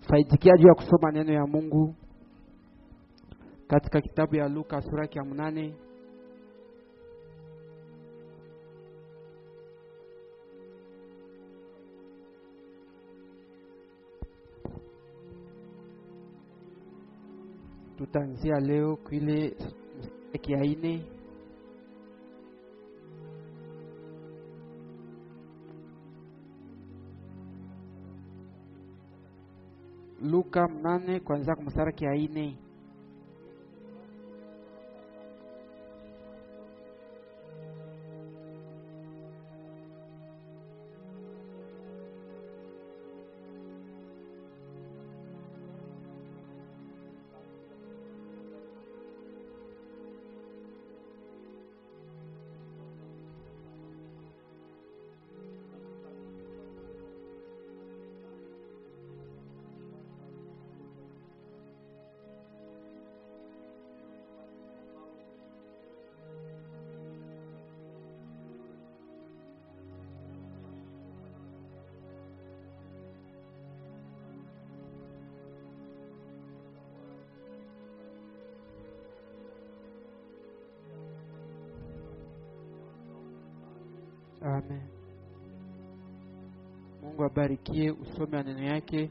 Faidikia juu ya kusoma neno ya Mungu katika kitabu ya Luka sura ya 8. Tutaanzia leo kwile mstari ya 4. Luka 8 kuanzia kwa mstari ya 4. Amen. Mungu abarikie usome wa neno yake.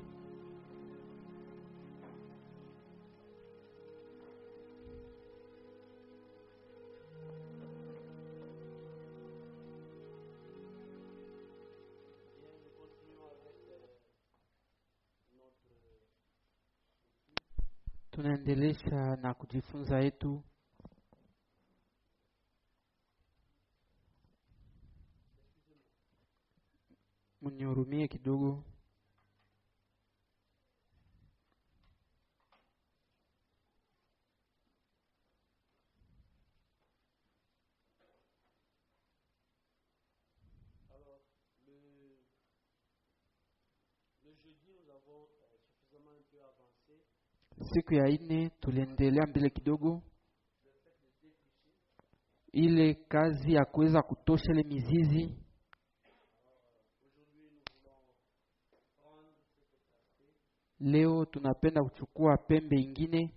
Tunaendelesha na kujifunza yetu. Mnihurumie kidogo. Alors, le jeudi, nous avons suffisamment un peu avancé. Siku ya 4 tuliendelea mbele kidogo. Ile kazi ya kuweza kutosha ile mizizi. Leo tunapenda kuchukua pembe ingine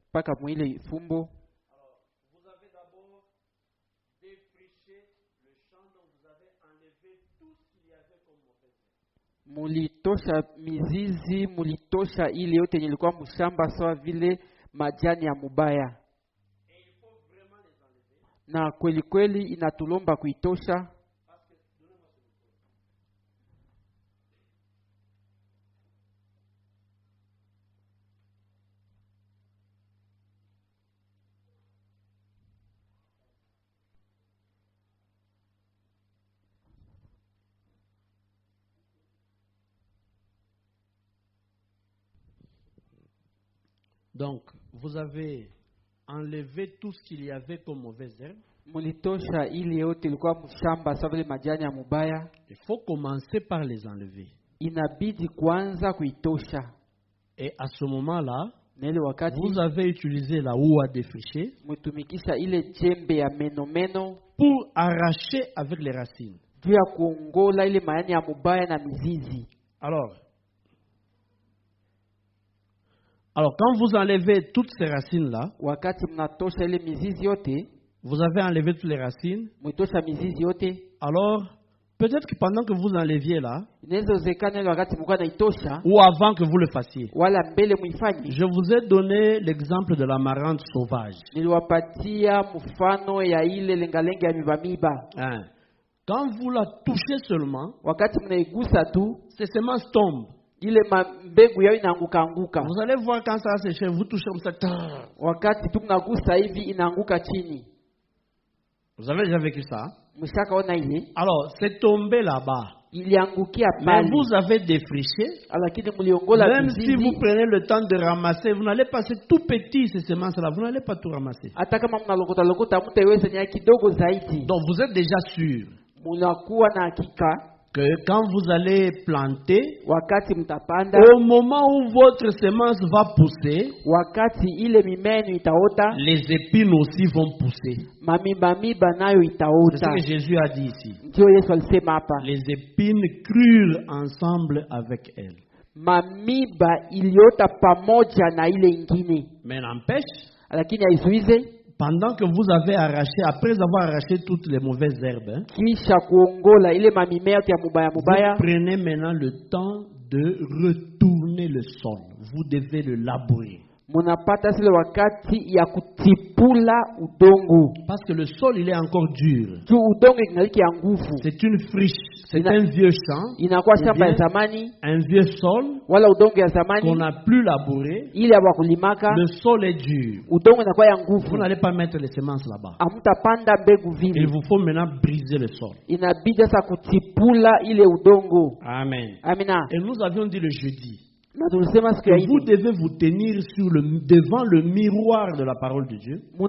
mpaka mwile fumbo. Alors, vous avez d'abord défriché le champ, donc vous avez enlevé tout ce qu'il y avait comme mauvaise herbe. Mulitosha mizizi, mulitosha ile yote ilikuwa mshamba sawa vile majani ya mubaya. Et il faut vraiment les enlever. Na kweli kweli inatulomba kuitosha. Donc, vous avez enlevé tout ce qu'il y avait comme mauvaise herbe. Mulitosha ile yote ilikuwa mshamba sawa vile majani ya mubaya. Il faut commencer par les enlever. Inabidi kwanza kuitosha. Et à ce moment-là, na ile wakati vous avez utilisé la houe à défricher mutumikisha ile jembe ya meno pour arracher avec les racines. juu ya kuongola ile majani ya mubaya na mizizi. Alors, quand vous enlevez toutes ces racines-là, wakati mnatosha ile mizizi yote, vous avez enlevé toutes les racines. Mwitosha mizizi yote. Alors, peut-être que pendant que vous enleviez là, ou avant que vous le fassiez, je vous ai donné l'exemple de l'amarante sauvage. Hein. Quand vous la touchez seulement, ces semences tombent. Vous allez voir quand ça séche, vous touchez comme ça. Vous avez déjà vécu ça? Alors, c'est tombé là-bas. Mais vous avez défriché. Même si vous prenez le temps de ramasser, vous n'allez pas, c'est tout petit ces semences-là, vous n'allez pas tout ramasser. Donc vous êtes déjà sûr que quand vous allez planter, wakati mtapanda, au moment où votre semence va pousser, wakati ile mimea itaota, les épines aussi vont pousser. Mamiba nayo itaota. C'est ce que Jésus a dit ici. Ndio Yesu alisema hapa. Les épines crurent ensemble avec elle. Mamiba iliota pamoja na ile ingine. Mais n'empêche, lakini haizuize, pendant que vous avez arraché, après avoir arraché toutes les mauvaises herbes, kisha kuongola ile mamimea ya mubaya mubaya, vous prenez maintenant le temps de retourner le sol. Vous devez le labourer. Munapata sile wakati ya kutipula udongo. Parce que le sol, il est encore dur. Tu udongo ingaliki ya nguvu. C'est une friche. C'est un vieux champ. Inakuwa shamba ya zamani. Un vieux sol. Wala udongo ya zamani. Qu'on n'a plus labouré. Ile abakulimaka. Le sol est dur. Udongo inakuwa ya nguvu. Vous n'allez pas mettre les semences là-bas. Amutapanda mbegu vile. Il vous faut maintenant briser le sol. Inabidi sasa kutipula ile udongo. Amen. Amina. Et nous avions dit le jeudi. Que vous devez vous tenir devant le miroir de la parole de Dieu. Nous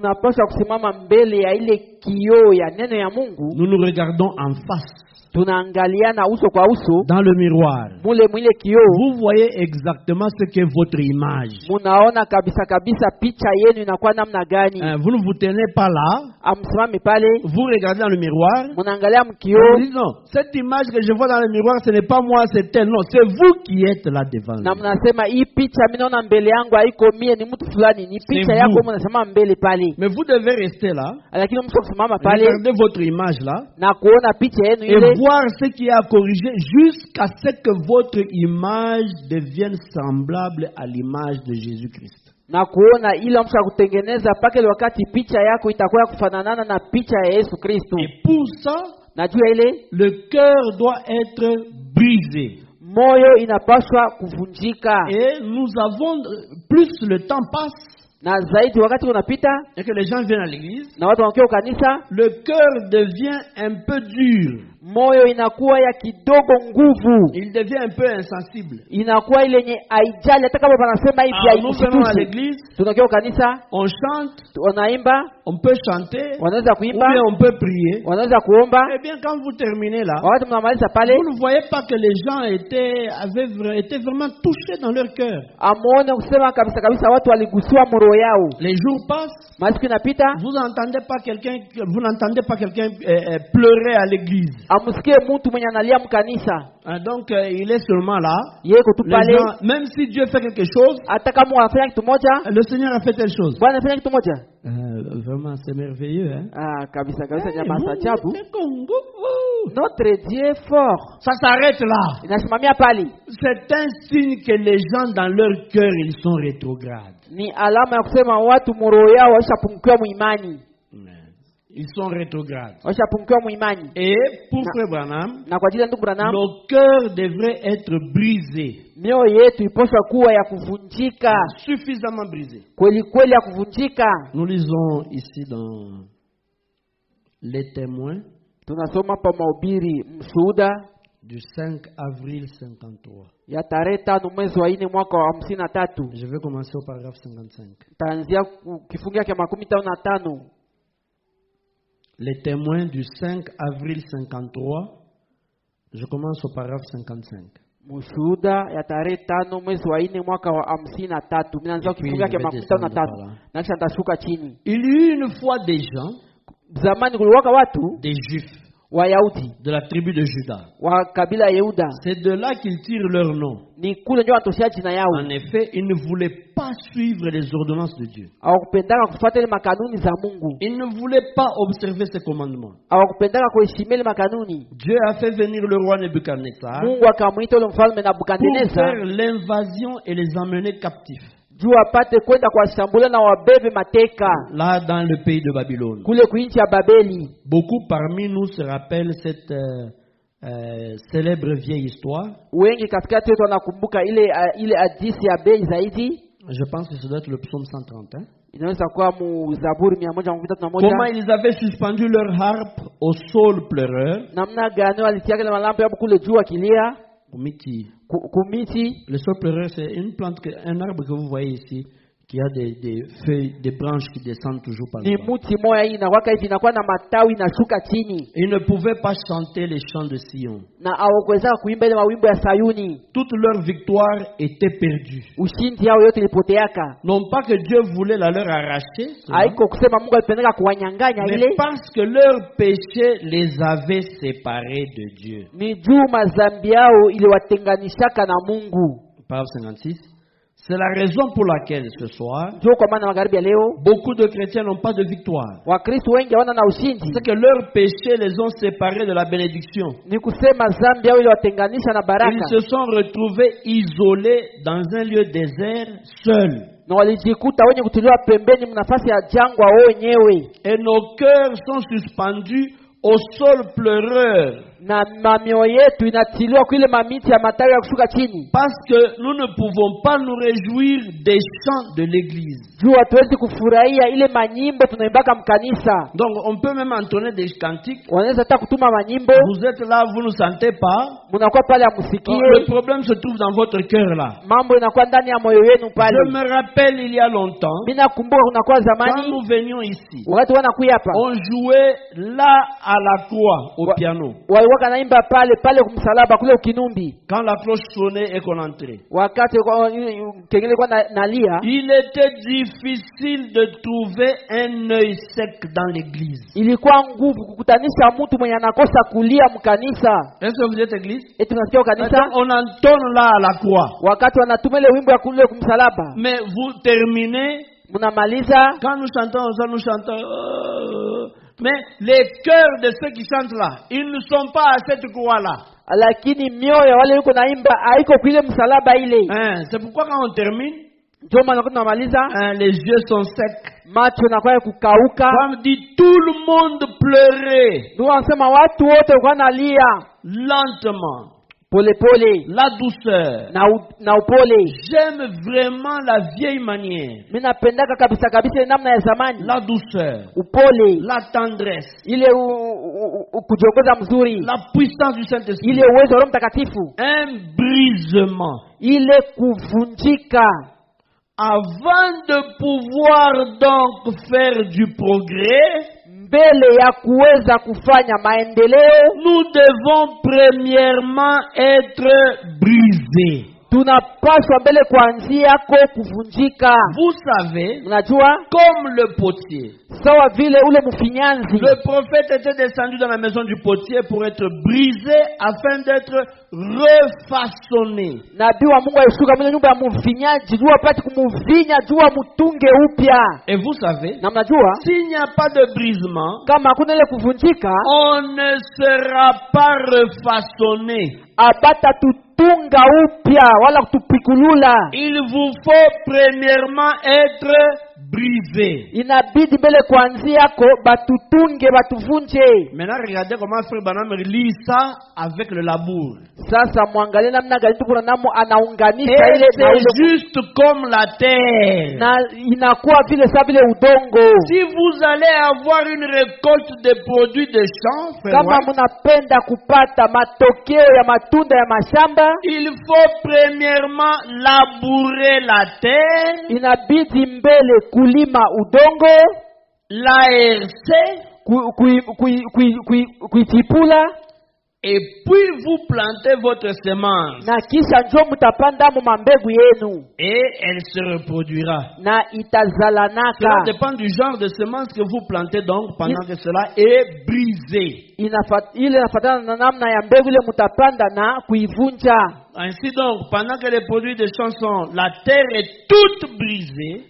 nous regardons en face. tunaangaliana uso kwa uso dans le miroir. Mwile kioo, vous voyez exactement ce qu'est votre image. Munaona kabisa kabisa picha yenu inakuwa namna gani. Vous ne vous tenez pas là. Amsimami pale. Vous regardez dans le miroir. Munaangalia mkioo. Non, cette image que je vois dans le miroir, ce n'est pas moi, c'est elle. Non, c'est vous qui êtes là devant. Na mnasema hii picha mimi naona mbele yangu haiko mie, ni mtu fulani, ni picha yako mnasema mbele pale. Mais vous devez rester là. Lakini msisimama pale. Regardez votre image là. Na kuona picha yenu ile. Voir ce qui est à corriger jusqu'à ce que votre image devienne semblable à l'image de Jésus-Christ. Na kuona ile msha kutengeneza paka ile wakati picha yako itakuwa kufanana na picha ya Yesu Kristo. Et pour ça, najua ile le cœur doit être brisé. Moyo inapaswa kuvunjika. Et nous avons, plus le temps passe, na zaidi wakati unapita et que les gens viennent à l'église, na watu wanakuja kanisa, le cœur devient un peu dur. Moyo inakuwa ya kidogo nguvu. Il devient un peu insensible. Inakuwa ile yenye haijali hata kama wanasema hivi haikutusi. Nous venons à l'église, tunakuja kanisa, on chante, wanaimba, on peut chanter, wanaweza kuimba, ou bien on peut prier. Wanaweza kuomba. Et bien quand vous terminez là, wakati mnamaliza pale, vous ne voyez pas que les gens étaient vraiment touchés dans leur cœur. Amuone kusema kabisa kabisa watu waligusiwa mroho yao. Les jours passent, masiku inapita, vous n'entendez pas quelqu'un pleurer à l'église. Amusikie mtu mwenye analia mkanisa. Donc il est seulement là. Yeko tu pale. Même si Dieu fait quelque chose, hata kama anafanya kitu moja, le Seigneur a fait telle chose. Bwana anafanya kitu moja. Vraiment c'est merveilleux, hein? Kabisa kabisa jamaa sajabu. Notre Dieu est fort. Ça s'arrête là. Inasimamia pale. C'est un signe que les gens dans leur cœur ils sont rétrogrades. Ni alama ya kusema watu mroho yao washapungukiwa muimani. Ils sont rétrogrades. Washapungukiwa muimani. Et pour Frère Branham, na kwa ajili ya ndugu Branham, nos cœurs devraient être brisés. Mioyo yetu ipaswa kuwa ya kuvunjika. Suffisamment brisés. Kweli kweli ya kuvunjika. Nous lisons ici dans Les Témoins. Tunasoma pa mahubiri Mshuhuda du 5 avril 53. Ya tarehe 5 mwezi wa 4 mwaka wa 53. Je vais commencer au paragraphe 55. Taanzia kifungu cha 55. Les Témoins du 5 avril 53. Je commence au paragraphe 55. Mshuhuda ya tarehe 5 mwezi wa 4 mwaka wa 53. Minaanza kifungu cha 55. Na kisha nitashuka chini. Il y eut une fois des gens, zamani kulikuwa watu, des Juifs, Wayahudi, de la tribu de Juda, wa kabila Yehuda. C'est de là qu'ils tirent leur nom. Ni kule ndio watoshia jina yao. En effet, ils ne voulaient pas suivre les ordonnances de Dieu. Hawakupendaka kufuata ile makanuni za Mungu. Ils ne voulaient pas observer ses commandements. Hawakupendaka kuheshimia ile makanuni. Dieu a fait venir le roi Nebuchadnezzar. Mungu akamuita ule mfalme Nebukadnezar pour faire l'invasion et les emmener captifs. Juu apate kwenda kuwashambulia na wabebe mateka. Là dans le pays de Babylone. Kule kuinchi ya Babeli. Beaucoup parmi nous se rappellent cette célèbre vieille histoire. Wengi katikati wetu wanakumbuka ile hadithi ya bei zaidi. Je pense que ça doit être le psaume 130. Hein? Inaweza kuwa mu Zaburi 131. Comment ils avaient suspendu leur harpe au sol pleureur. Namna gani walitiaka ile malambo yao kule juu akilia. Kumiti. Kumiti. Le sol pleureur, c'est une plante, un arbre que vous voyez ici, qui a des feuilles, des branches qui descendent toujours par là. Ils ne pouvaient pas chanter les chants de Sion. Toute leur victoire était perdue. Non pas que Dieu voulait la leur arracher, mais parce que leur péché les avait séparés de Dieu. Parole 56. C'est la raison pour laquelle ce soir, beaucoup de chrétiens n'ont pas de victoire. C'est que leurs péchés les ont séparés de la bénédiction. Ils se sont retrouvés isolés dans un lieu désert, seuls. Et nos cœurs sont suspendus au sol pleureur. Parce que nous ne pouvons pas nous réjouir des chants de l'église. Donc on peut même entonner des cantiques. Vous êtes là, vous ne sentez pas. Le problème se trouve dans votre cœur là. Je me rappelle il y a longtemps, quand nous venions ici, on jouait là à la croix au piano. Quand la cloche sonnait et qu'on entrait, il était difficile de trouver un œil sec dans l'église. Est-ce que vous êtes église? On entonne là à la croix. Mais vous terminez. Quand nous chantons ça, nous chantons. Mais les cœurs de ceux qui chantent là, ils ne sont pas à cette croix-là. C'est pourquoi quand on termine, les yeux sont secs. Comme dit, tout le monde pleurait. Lentement. La douceur. J'aime vraiment la vieille manière. La douceur. La tendresse. La puissance du Saint-Esprit. Un brisement. Avant de pouvoir donc faire du progrès, nous devons premièrement être brisés. Vous savez, comme le potier, le prophète était descendu dans la maison du potier pour être brisé afin d'être refaçonné. Et vous savez, s'il n'y a pas de brisement, on ne sera pas refaçonné. Il vous faut premièrement être brisé. Maintenant regardez comment Frère Branham lit ça avec le labour. Et c'est juste comme la terre. Si vous allez avoir une récolte de produits de champ, il faut premièrement labourer la terre, l'aercer, et puis vous plantez votre semence. Et elle se reproduira. Cela dépend du genre de semence que vous plantez donc pendant que cela est brisé. Ainsi donc, pendant que les produits de champ sont, la terre est toute brisée.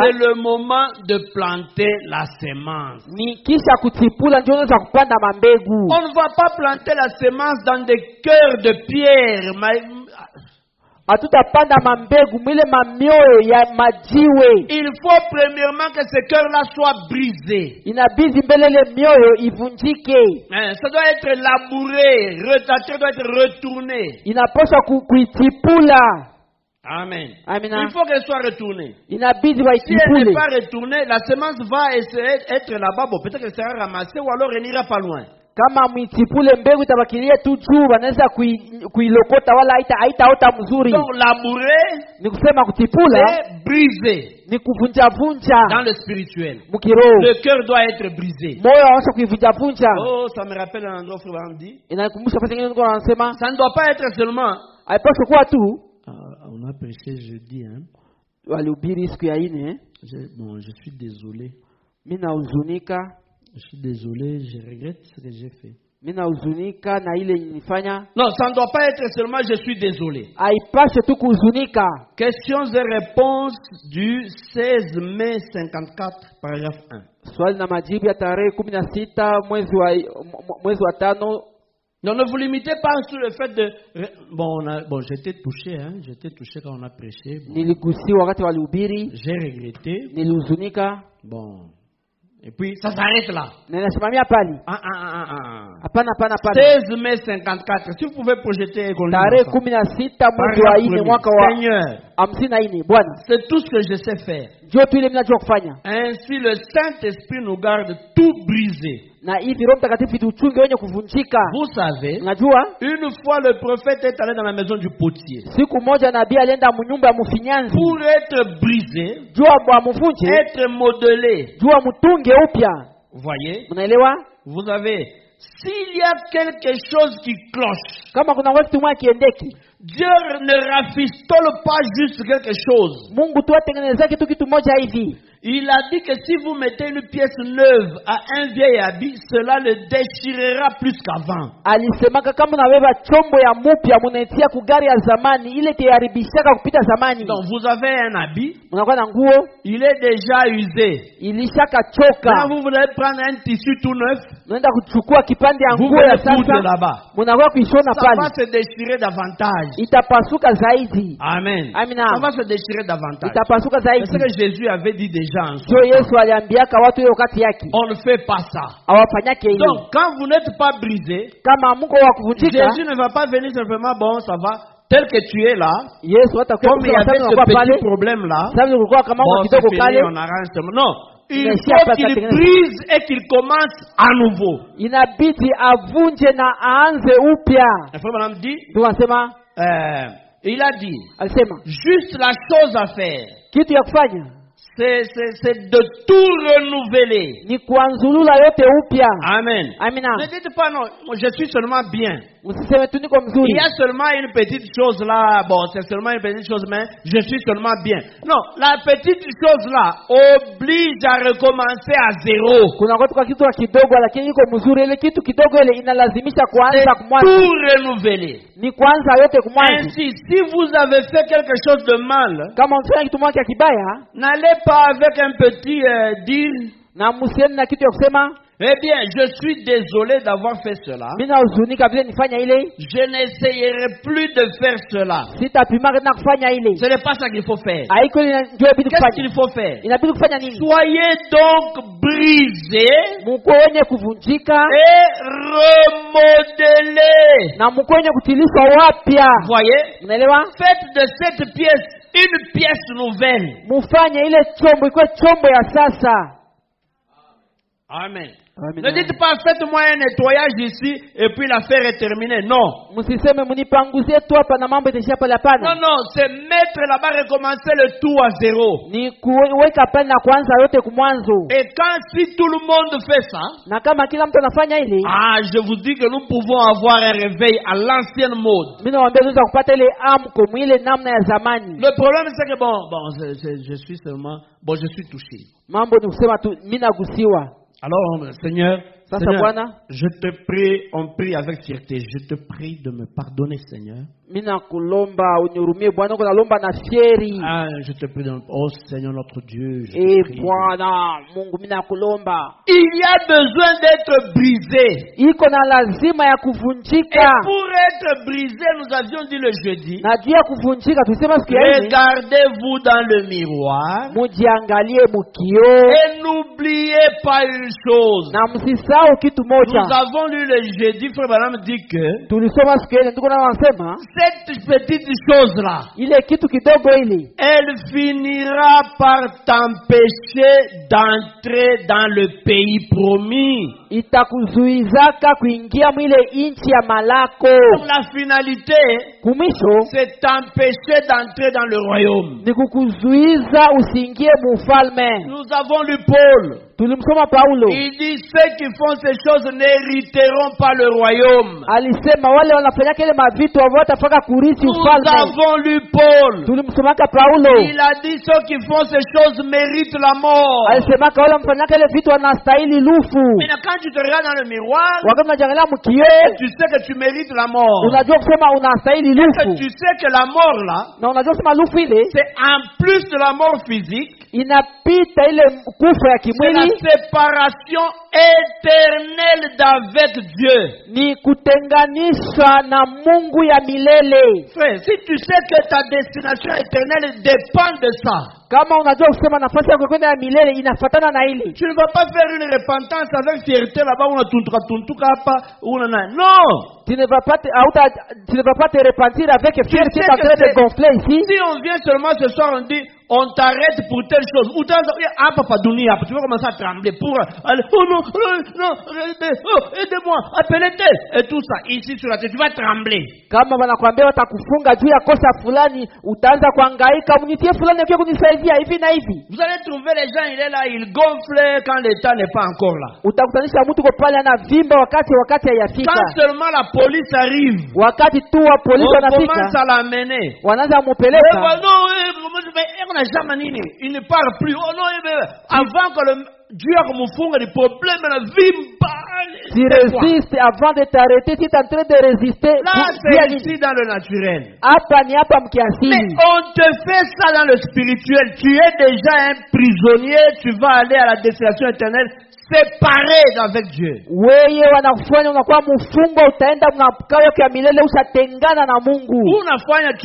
C'est le moment de planter la semence. On ne va pas planter la semence dans des cœurs de pierre. Il faut premièrement que ce cœur-là soit brisé. Ça doit être labouré, la terre doit être retournée. Amen. Il faut qu'elle soit retournée. Si elle n'est pas retournée, la semence va essayer d'être là-bas. Bon, peut-être qu'elle sera ramassée ou alors elle n'ira pas loin. Kama mwitipule mbegu itabakilia tu juu, wanaweza kuilokota wala haitaota mzuri. Donc labourer, ni kusema kutipula, c'est briser. Ni kuvunja dans le spirituel. Mukiro. Le cœur doit être brisé. Moyo waanza kuivunja. Oh, ça me rappelle un endroit frère dit. Inakumbusha pesa nyingine kwa anasema. Ça ne doit pas être seulement. Haipaswi kuwa tu. On a prêché jeudi, hein. Walihubiri siku ya ine. Bon, je suis désolé. Mimi nahuzunika. Je suis désolé, je regrette ce que j'ai fait. Mimi nahuzunika na ile nilifanya. Non, ça ne doit pas être seulement je suis désolé. Haipaswi tu kuhuzunika. Questions et réponses du 16 mai 54, paragraphe 1. Swali na majibu ya tarehe 16 mwezi wa 5. Non, ne vous limitez pas sur le fait de... Bon, j'étais touché, hein. J'étais touché quand on a prêché. Niligusiwa wakati walihubiri. J'ai regretté. Nilihuzunika. Bon. Et puis, ça s'arrête là. Ninasimamia pale. Hapana. 16 mai 54. Si vous pouvez projeter... Tarehe 16 mwezi wa 4 mwaka wa Seigneur, 54. Bwana. C'est tout ce que je sais faire. Ndio tu ile mnajua kufanya. Ainsi le Saint-Esprit nous garde tout brisé. Na hivi Roho Mtakatifu tuchunge wenye kuvunjika. Vous savez, unajua, une fois le prophète est allé dans la maison du potier. Siku moja nabii alienda mnyumba ya mfinyanzi. Pour être brisé, jua bwa mfunje, être modelé. Jua mtunge upya. Vous voyez? Unaelewa? Vous avez, s'il y a quelque chose qui cloche, kama kuna kitu moja kiendeki, Dieu ne rafistole pas juste quelque chose. Mungu tu atengeneza kitu moja hivi. Il a dit que si vous mettez une pièce neuve à un vieil habit, cela le déchirera plus qu'avant. Alisemaka kama unabeba chombo ya mpya munetia kugari ya zamani, ile tayaribishaka kupita zamani. Donc vous avez un habit, unakuwa na nguo, il est déjà usé. Ilishaka choka. Quand vous voulez prendre un tissu tout neuf, unaenda kuchukua kipande ya nguo ya sasa, munakuwa kuishona pale. Ça va se déchirer davantage. Itapasuka zaidi. Amen. Amina. Ça va se déchirer davantage. Itapasuka zaidi. C'est ce que Jésus avait dit déjà. Yesu aliambiaka watu hiyo wakati yake. On ne fait pas ça. Hawafanyake hiyo. Donc quand vous n'êtes pas brisé, kama mko wa kuvunjika, Jésus ne va pas venir simplement bon ça va tel que tu es là. Yesu atakuwa comme il y avait ce petit problème là. Bon, on arrange seulement. Non. Il faut qu'il brise et qu'il commence à nouveau. Inabidi avunje na aanze upya. Il faut madame dit. Tunasema il a dit. Alisema juste la chose à faire. Kitu ya kufanya. C'est de tout renouveler. Ni kuanzulula yote upya. Amen. Amina. Ne dites pas non, je suis seulement bien. Usiseme tu niko mzuri. Il y a seulement une petite chose là, bon, c'est seulement une petite chose, mais je suis seulement bien. Non, la petite chose là oblige à recommencer à zéro. Kuna kitu kidogo lakini iko mzuri, ile kitu kidogo ile inalazimisha kuanza kumwanzo. Tout renouveler. Ni kuanza yote kumwanzo. Ainsi, si vous avez fait quelque chose de mal, kama mfanya kitu moja kibaya, n'allez pas avec un petit dire na musieni na kitu ya kusema eh bien, je suis désolé d'avoir fait cela. Je n'essayerai plus de faire cela. Ce n'est pas ça qu'il faut faire. Qu'est-ce qu'il faut faire? Soyez donc brisés et remodelés. Voyez? Faites de cette pièce une pièce nouvelle. Amen. Ne dites pas faites-moi un nettoyage ici et puis l'affaire est terminée. Non. Non, c'est mettre là-bas, recommencer le tout à zéro. Et quand si tout le monde fait ça, je vous dis que nous pouvons avoir un réveil à l'ancienne mode. Le problème c'est que je suis seulement, je suis touché. Alors, Seigneur, je te prie, on prie avec fierté, je te prie de me pardonner, Seigneur. Je te prie, oh Seigneur notre Dieu, je te prie. Il y a besoin d'être brisé. Et pour être brisé, nous avions dit le jeudi, regardez-vous dans le miroir et n'oubliez pas une chose. Nous avons lu le jeudi, Frère Branham dit que cette petite chose-là, elle finira par t'empêcher d'entrer dans le pays promis. itakuzuizaka kuingia mwile inchi ya malako. La finalité, kumisho, c'est t'empêcher d'entrer dans le royaume. Ni kukuzuiza usiingie mufalme. Nous avons lu Paul. Tulimsoma Paulo. Il dit ceux qui font ces choses n'hériteront pas le royaume. Alisema wale wanafanya kile mavitu hawatafaka kurithi ufalme. Nous avons lu Paul. Tulimsoma Paulo. Il a dit ceux qui font ces choses méritent la mort. Alisema wale wanafanya kile vitu wanastahili lufu. Mais quand tu te regardes dans le miroir, wakati unajiangalia mkioo, tu sais que tu mérites la mort. Unajua kusema unastahili lufu. Tu sais que la mort là, na unajua kusema lufu ile, c'est en plus de la mort physique, inapita ile kufa ya kimwili, la séparation éternelle d'avec Dieu. Ni kutenganisha na Mungu ya milele. Frère, si tu sais que ta destination éternelle dépend de ça, kama unajua kusema nafasi yako kwenda ya milele inafuatana na ile, tu ne vas pas faire une repentance avec fierté là-bas, on a tuntuka hapa, non. Tu ne vas pas te repentir avec fierté en train de gonfler ici. Si on vient seulement ce soir, on dit on t'arrête pour telle chose. Ou tu vas commencer à trembler pour aller, oh non, aidez-moi, appelez tel et tout ça. Ici sur la tête, tu vas trembler. Kama wanakuambia watakufunga juu ya kosa fulani, utaanza kuhangaika, mnitie fulani akiwa kunisaidia hivi na hivi. Vous allez trouver les gens, il est là, il gonfle quand l'état n'est pas encore là. Utakutanisha mtu kwa pale anavimba wakati hayafika. Quand seulement la police arrive, wakati tu wa polisi wanafika, on commence à l'amener. Wanaanza kumpeleka. On n'a jamais nini. Il ne parle plus. Oh non, avant que le Dieu mufunga les problèmes la vimba. Tu résistes avant de t'arrêter, tu es en train de résister. Là, c'est ici dans le naturel. Mais on te fait ça dans le spirituel. Tu es déjà un prisonnier, tu vas aller à la destination éternelle séparé avec Dieu. Tu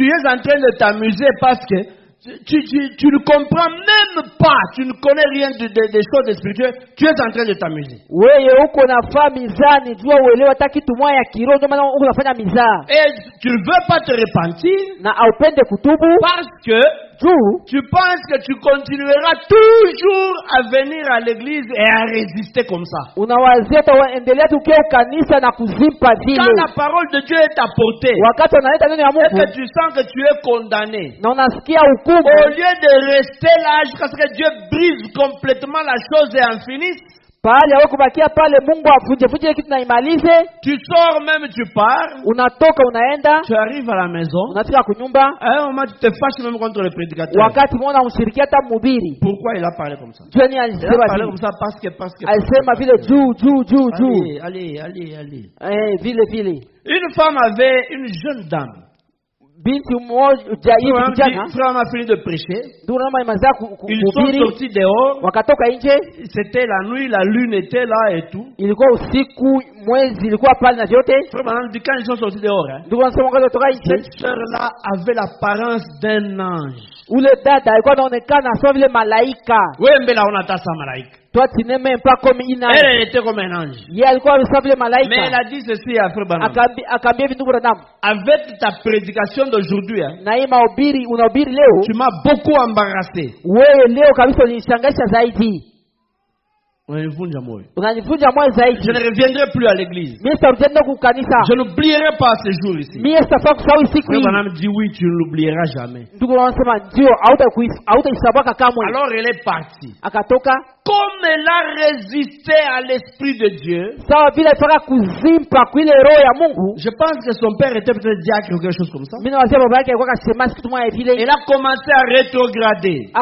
es en train de t'amuser parce que tu ne comprends même pas, tu ne connais rien des choses spirituelles, tu es en train de t'amuser. Et tu ne veux pas te repentir parce que tu penses que tu continueras toujours à venir à l'église et à résister comme ça. Quand la parole de Dieu est apportée et que tu sens que tu es condamné, au lieu de rester là jusqu'à ce que Dieu brise complètement la chose et en finisse, tu sors même, tu pars, tu arrives à la maison, à un moment tu te fâches même contre le prédicateur. Pourquoi il a parlé comme ça? Il a parlé comme ça parce que allez. Une femme avait une jeune dame. Frère m'a fini de prêcher. Ils sont sortis dehors. C'était la nuit, la lune était là et tout. Frère m'a dit quand ils sont sortis dehors, cette soeur-là avait l'apparence d'un ange. Toi, tu n'es même pas comme une ange. Elle était comme un ange. Mais elle a dit ceci à Frère Branham. Avec ta prédication d'aujourd'hui, tu m'as beaucoup embarrassé. Je ne reviendrai plus à l'église. Je n'oublierai pas ces jours ici. Frère Branham dit oui, tu ne l'oublieras jamais. Alors elle est partie. Comme elle a résisté à l'Esprit de Dieu, je pense que son père était peut-être diacre ou quelque chose comme ça. Elle a commencé à rétrograder.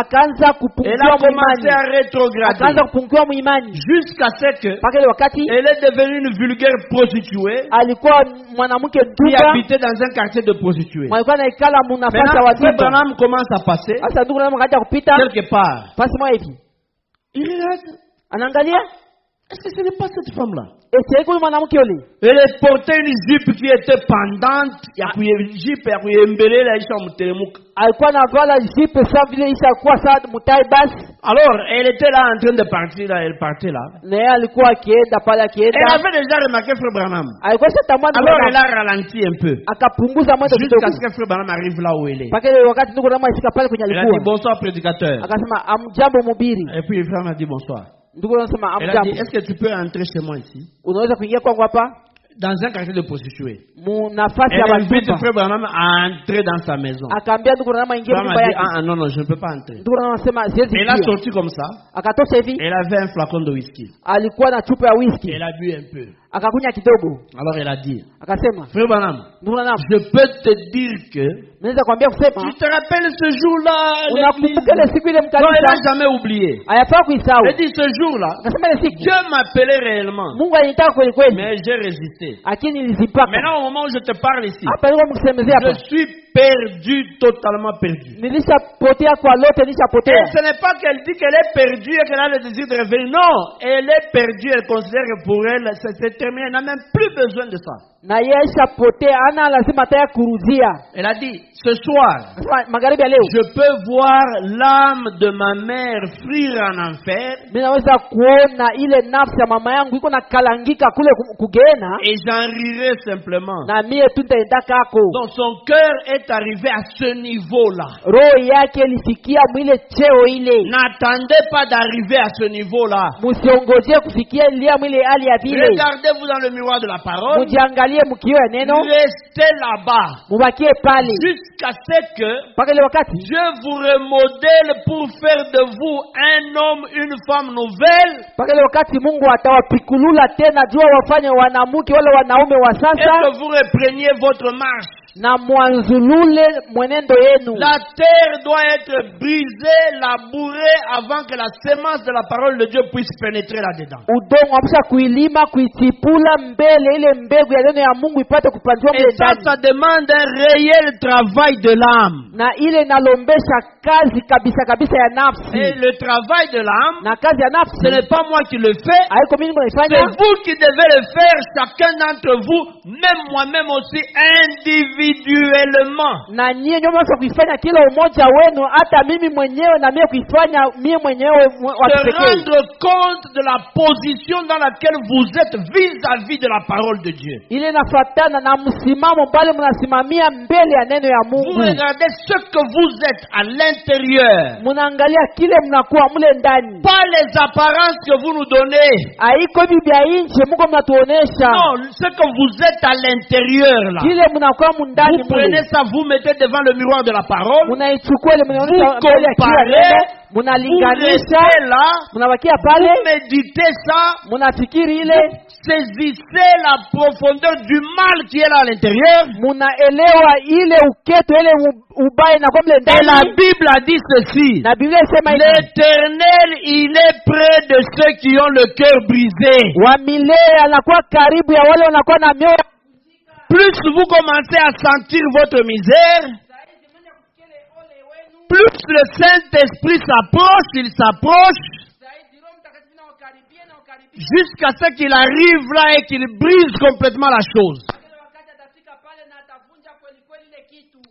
Jusqu'à ce que elle est devenue une vulgaire prostituée qui habitait dans un quartier de prostituées. Maintenant, Frère Branham commence à passer quelque part. Il regarde. Est-ce que ce n'est pas cette femme-là? Elle portait une jupe qui était pendante. Alors, elle était là en train de partir, là, elle partait là. Elle avait déjà remarqué Frère Branham. Alors, elle a ralenti un peu. Jusqu'à ce que Frère Branham arrive là où elle est. Elle a dit bonsoir, prédicateur. Et puis, le frère m'a dit bonsoir. Elle a dit, est-ce que tu peux entrer chez moi ici? Dans un quartier de prostituées. Elle invite Frère Branham à entrer dans sa maison. Branham a dit, non, je ne peux pas entrer. Elle a sorti comme ça. Elle avait un flacon de whisky. Elle a bu un peu. Alors elle a dit, Frère Branham, je peux te dire que tu te rappelles ce jour-là, non, elle n'a jamais oublié. Elle dit, ce jour-là, Dieu m'appelait réellement, mais j'ai résisté. Maintenant, au moment où je te parle ici, je suis perdu, totalement perdu. Et ce n'est pas qu'elle dit qu'elle est perdue et qu'elle a le désir de revenir. Non, elle est perdue, elle considère que pour elle, c'est terminé, elle n'a même plus besoin de ça. Elle a dit, ce soir, je peux voir l'âme de ma mère fuir en enfer. Et j'en rirai simplement. Donc son cœur est arrivé à ce niveau-là. N'attendez pas d'arriver à ce niveau-là. Regardez-vous dans le miroir de la parole. Restez là-bas. Jusqu'à ce que Dieu vous remodèle pour faire de vous un homme, une femme nouvelle. Et que vous repreniez votre marche. La terre doit être brisée, labourée avant que la semence de la parole de Dieu puisse pénétrer là-dedans. Et ça demande un réel travail de l'âme. Et le travail de l'âme, ce n'est pas moi qui le fais, c'est vous qui devez le faire, chacun d'entre vous, même moi-même aussi, individuellement. Se rendre compte de la position dans laquelle vous êtes vis-à-vis de la parole de Dieu. Vous regardez ce que vous êtes à l'intérieur, pas les apparences que vous nous donnez. Non, ce que vous êtes à l'intérieur là. Vous prenez ça, vous mettez devant le miroir de la parole, vous comparez, vous restez là, vous méditez ça, vous saisissez la profondeur du mal qui est là à l'intérieur. Et la Bible a dit ceci: l'Éternel, il est près de ceux qui ont le cœur brisé. Plus vous commencez à sentir votre misère, plus le Saint-Esprit s'approche, il s'approche, jusqu'à ce qu'il arrive là et qu'il brise complètement la chose.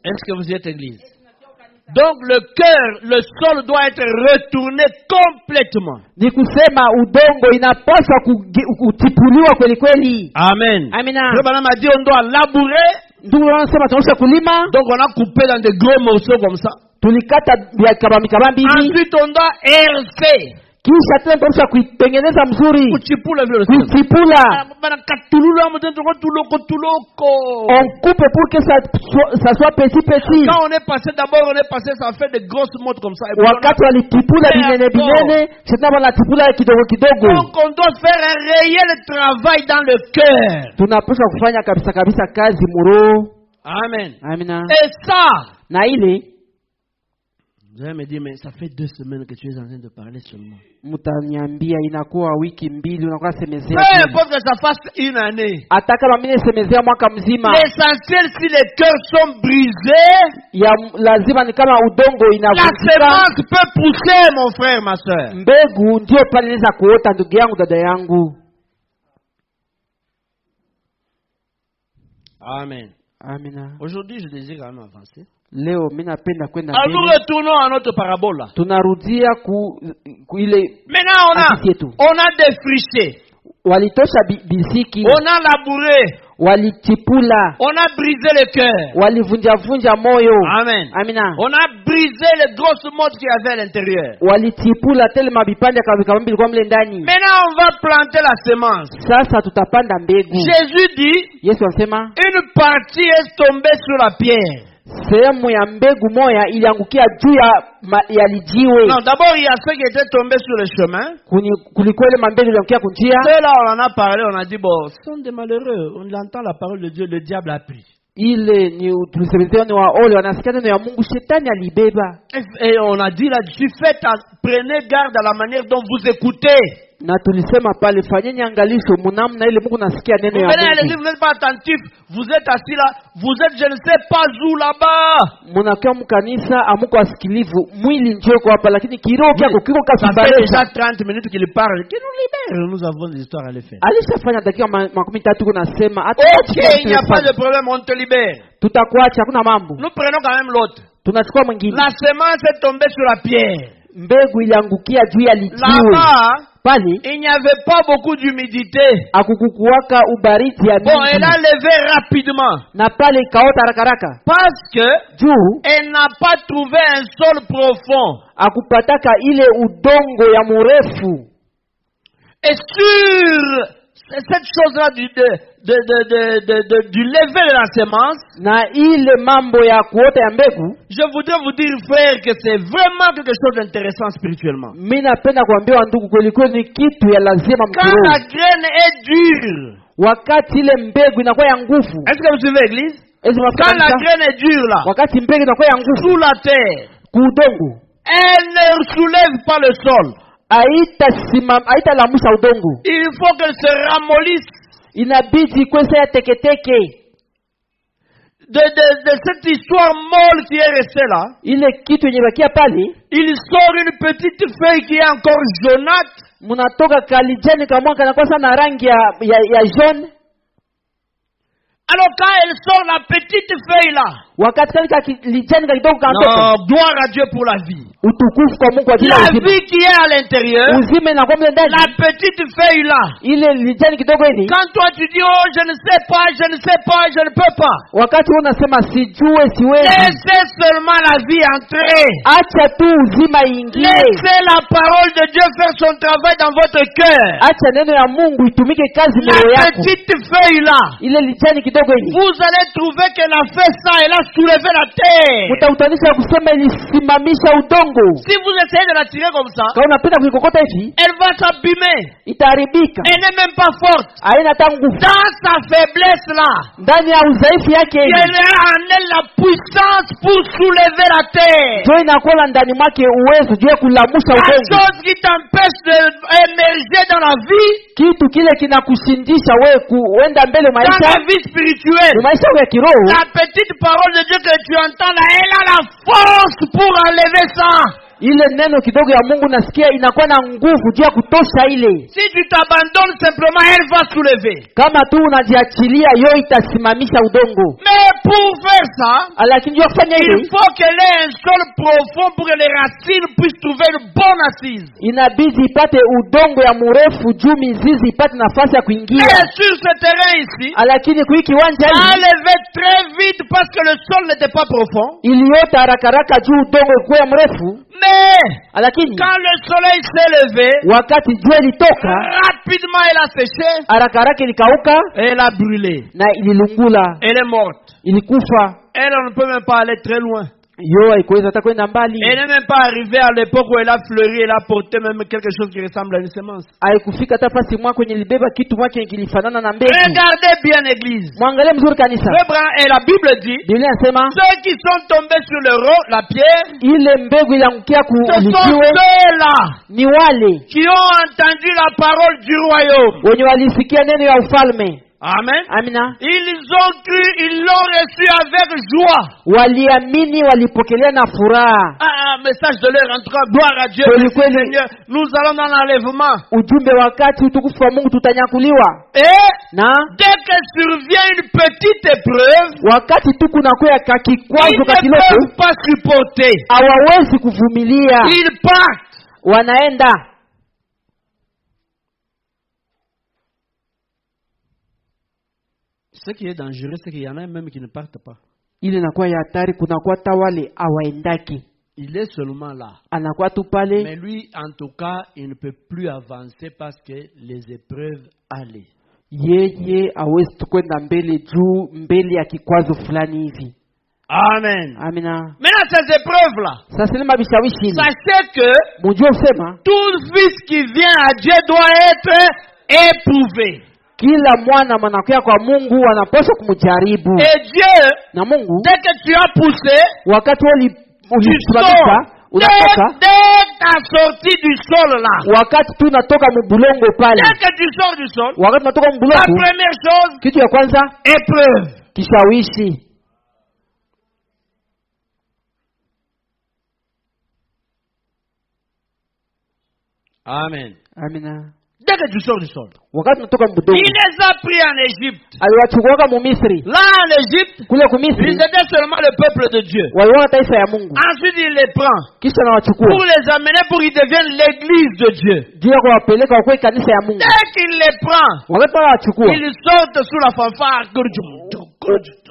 Est-ce que vous êtes église? Donc le cœur, le sol doit être retourné complètement. Amen. Le Branham a dit on doit labourer. Donc on a coupé dans des gros morceaux comme ça. Ensuite on doit hercer. Kuchipula vile kuchipula. On coupe pour que ça soit petit. Quand on est passé d'abord, ça fait des grosses mottes comme ça. Donc on doit faire un réel travail dans le cœur. Amen. Et ça, vous allez me dire, mais ça fait 2 semaines que tu es en train de parler seulement. Peu importe que ça fasse 1 année. L'essentiel, si les cœurs sont brisés, la semence peut pousser, mon frère, ma soeur. Amen. Aujourd'hui, je désire vraiment avancer. Alors nous retournons à notre parabole. Maintenant on a défriché, on a labouré, Walitipula. On a brisé le cœur. Walivunja moyo. Amen. Amina. On a brisé les grosses mottes qu'il y avait à l'intérieur. Walitipula tellement bipande kabika bilikuwa mle ndani. Maintenant on va planter la semence. Sasa tutapanda mbegu. Jésus dit, Yesu anasema, une partie est tombée sur la pierre. Sehemu ya mbegu moya iliangukia juu ya lijiwe. Non, d'abord il y a ceux qui étaient tombés sur le chemin. Kulikuwa ile mambegu iliangukia kunjia. Ceux-là on en a parlé, on a dit bon, ce sont des malheureux. On entend la parole de Dieu, le diable a pris. Ile ni tulisemezea ni wa ole wanasikia neno ya Mungu, shetani alibeba. Et on a dit là-dessus, prenez garde à la manière dont vous écoutez. Na tulisema pale, fanyeni angalisho munamna ile Mungu nasikia neno ya Mungu. Vous n'êtes pas attentif, vous êtes assis là, vous êtes je ne sais pas où là-bas. Munakaa mkanisa amuko asikilivu, mwili njoko hapa lakini kiroho kyako kiko kasibareza. Ça fait déjà 30 minutes qu'il parle, qu'il nous libère. Nous avons des histoires à les faire. Alishafanya dakika 30 kuna sema OK, il n'y a pas de problème, on te libère. Tutakuacha, hakuna mambo. Nous prenons quand même l'autre. Tunachukua mwingine. La semence est tombée sur la pierre. Mbegu iliangukia juu ya lijiwe. Là-bas, pale il n'y avait pas beaucoup d'humidité. Akukukuwaka ubaridi ya mingi. Bon, elle a levé rapidement. Na pale ikaota haraka. Parce que juu elle n'a pas trouvé un sol profond. Akupataka ile udongo ya murefu. Et sur cette chose-là du lever de la semence, na ile mambo ya kuota ya mbegu, je voudrais vous dire frère que c'est vraiment quelque chose d'intéressant spirituellement. Mimi napenda kuambia ndugu, kweli kweli ni kitu ya lazima mkiroho. Quand la graine est dure, wakati ile mbegu inakuwa ya nguvu. Est-ce que vous suivez l'église? Quand la graine est dure là, wakati mbegu inakuwa ya nguvu sous la terre, kudongo, elle ne soulève pas le sol. Haitalamusha udongo. Il faut qu'elle se ramollisse. Inabidi kwesa ya teketeke. De cette histoire molle qui est restée là, ile kitu yenye bakia pale, il sort une petite feuille qui est encore jaunâtre. Munatoka kalijani kamwa kanakuwa sana rangi ya jaune. Alors quand elle sort la petite feuille là, wakati kalijani kidogo kanatoka. Non, gloire à Dieu pour la vie. Utukufu kwa Mungu kwa ajili ya uzima. La vie qui est à l'intérieur. Uzima na kwa ndani. La petite feuille là. Ile lijani kidogo hili. Quand toi tu dis oh je ne sais pas, je ne sais pas, je ne peux pas. Wakati unasema sijue siwezi. Laissez seulement la vie entrer. Acha tu uzima iingie. Laissez la parole de Dieu faire son travail dans votre cœur. Acha neno ya Mungu itumike kazi moyo yako. La petite feuille là. Ile lijani kidogo hili. Vous allez trouver qu'elle a fait ça, elle a soulevé la terre. Utautanisha kusema ilisimamisha udongo. Si vous essayez de la tirer comme ça, kama unapenda kuikokota hivi, elle va s'abîmer. Itaharibika. Elle n'est même pas forte. Haina tangu. Dans sa faiblesse là, ndani ya udhaifu yake, elle a en elle la puissance pour soulever la terre. Ndio inakuwa ndani mwake uwezo juu ya kulamusha udongo. La chose qui t'empêche d'émerger dans la vie, kitu kile kinakushindisha wewe kuenda mbele maisha, dans la vie spirituelle, maisha ya kiroho. La petite parole de Dieu que tu entends là, elle a la force pour enlever ça. Ile neno kidogo ya Mungu nasikia inakuwa na nguvu juu ya kutosha ile. Si tu t'abandonnes simplement, elle va soulever. Kama tu unajiachilia, yo itasimamisha udongo. Mais pour faire ça, lakini juu kufanya ile, il faut qu'elle ait un sol profond pour que les racines puissent trouver une bonne assise. Inabidi ipate udongo ya mrefu juu mizizi ipate nafasi ya kuingia. Mais sur ce terrain ici, lakini kwa kiwanja hiki, elle levait très vite parce que le sol n'était pas profond. Iliota haraka juu udongo ulikuwa mrefu. Mais quand le soleil s'est levé, wakati jua litoka, rapidement elle a séché, haraka ilikauka, elle a brûlé, na ililungula, elle est morte, ilikufa. Elle on ne peut même pas aller très loin. Yo haikuweza hata kwenda mbali. Elle n'est même pas arrivée à l'époque où elle a fleuri, elle a porté même quelque chose qui ressemble à une semence. Haikufika hata fasi mwa kwenye libeba kitu mwake kilifanana na mbegu. Regardez bien l'église. Mwangalie mzuri kanisa. Et la Bible dit, Biblia inasema, ceux qui sont tombés sur le roc, la pierre, ile mbegu iliangukia ku lijiwe, ceux-là ni wale qui ont entendu la parole du royaume, wenye walisikia neno ya ufalme. Amen. Amina. Ils ont cru, ils l'ont reçu avec joie. Waliamini, walipokelea na furaha. Message de leur entrée, gloire à Dieu. Seigneur, nous allons dans l'enlèvement. Ujumbe wakati utukufu wa Mungu tutanyakuliwa. Et na dès que survient une petite épreuve, wakati tu kunakuwa kakikwazo kakiloto, ils ne peuvent pas supporter. Hawawezi kuvumilia. Ils partent. Wanaenda. Ce qui est dangereux, c'est qu'il y en a même qui ne partent pas. Ile inakuwa ya hatari, kunakuwa hata wale hawaendaki. Il est seulement là. Anakuwa tu pale. Mais lui, en tout cas, il ne peut plus avancer parce que les épreuves allaient. Yeye hawezi kwenda mbele juu mbele ya kikwazo fulani hivi. Amen. Amina. Maintenant ces épreuves là. Sachez que tout fils qui vient à Dieu doit être éprouvé. Kila mwana mwanakuya kwa Mungu anapaswa kumjaribu. Et Dieu, na Mungu, dès que tu as poussé, wakati ulisimamisha, dès ta sortie du sol là, wakati tu natoka mbulongo pale, dès que tu sors du sol, wakati natoka mbulongo, la première chose, kitu ya kwanza, épreuve, kishawishi. Amen. Amina. Dès que tu sors du sol, il les a pris en Égypte. Là en Égypte, ils étaient seulement le peuple de Dieu. Ensuite il les prend pour les amener pour qu'ils deviennent l'église de Dieu. Dès qu'il les prend, ils sortent sous la fanfare.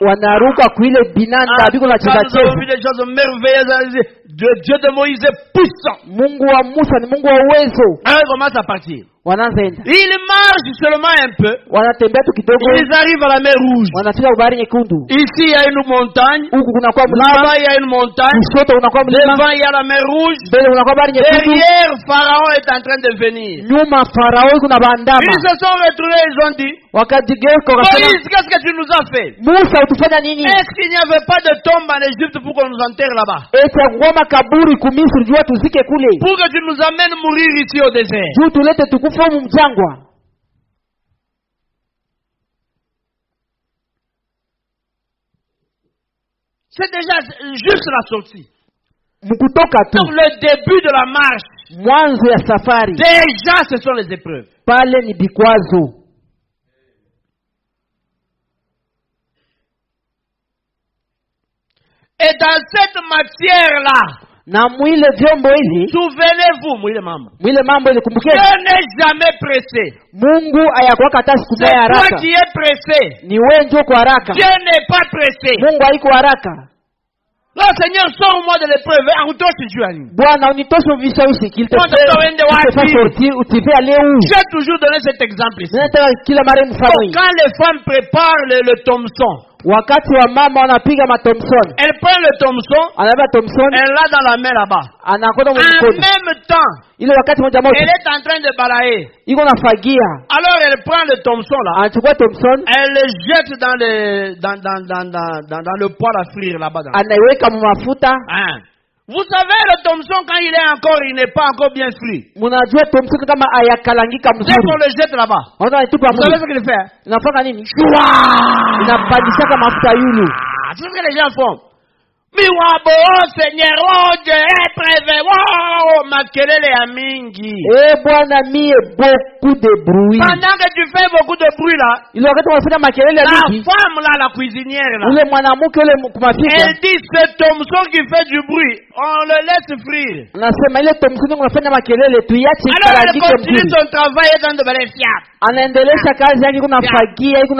Wanaruka kuile binanda biko na cheza cheza. Des choses merveilleuses. Dieu de Moïse est puissant. Mungu wa Musa ni Mungu wa uwezo. Alors ils commencent à partir. Wanaanza. Ils marchent seulement un peu. Wanatembea tu kidogo. Ils arrivent à la mer Rouge. Wanafika bahari nyekundu. Ici il y a une montagne. Huku kuna kwa mlima. Là-bas il y a une montagne. Kushoto kuna kwa mlima. Devant il y a la mer Rouge. Mbele kuna kwa bahari nyekundu. Derrière Pharaon est en train de venir. Nyuma Farao kuna bandama. Ils se sont retrouvés, ils ont dit. Wakajigeuka wakasema, Moïse, qu'est-ce que tu nous as fait? Musa utufanya nini? Est-ce qu'il n'y avait pas de tombe en Égypte pour qu'on nous enterre là-bas? Eti ngoma kaburi kumisri jua tuzike kule. Pour que tu nous amènes mourir ici au désert. Juu tulete tukufu mu mjangwa. C'est déjà juste la sortie. Mukutoka tu. Donc le début de la marche. Mwanzo ya safari. Déjà ce sont les épreuves. Pale ni bikwazo. Et dans cette matière-là, souvenez-vous, mwile mambo Dieu n'est jamais pressé. C'est toi qui es pressé. Dieu n'est pas pressé. Le Seigneur sort-moi de l'épreuve. J'ai toujours donné cet exemple ici. Quand les femmes préparent le Thomson, wakati wa mama wanapiga matomson, elle prend le Thomson, elle l'a dans la main là-bas. En même temps, ile wakati moja moja, elle est en train de balayer. Iko nafagia. Alors elle prend le Thomson là. Anachukua Thomson, elle le jette dans le poêle à frire là-bas. Anaiweka mu mafuta. Vous savez le Thomson quand il n'est pas encore bien frit. Munajua Thomson kama ayakalangika mzuri. Dès qu'on le jette là-bas. Vous savez ce qu'il fait? Inafanya nini? Inapandisha kama mafuta yulu. C'est ce que les gens font. Miwabo, Seigneur, oh Dieu, prévé, oh, makelele ya mingi. Bwana mie beaucoup de bruit. Pendant que tu fais beaucoup de bruit là, ile wakati unafanya makelele ya mingi, la femme là, la cuisinière là, ule mwanamke ule kumafika, elle dit c'est Thomson qui fait du bruit, on le laisse frire. Nasema ile Thomson unafanya makelele tuiache ikarangike mzuri. Alors elle continue son travail dans de belles fiat. Anaendelesha kazi yake, iko nafagia. Mais son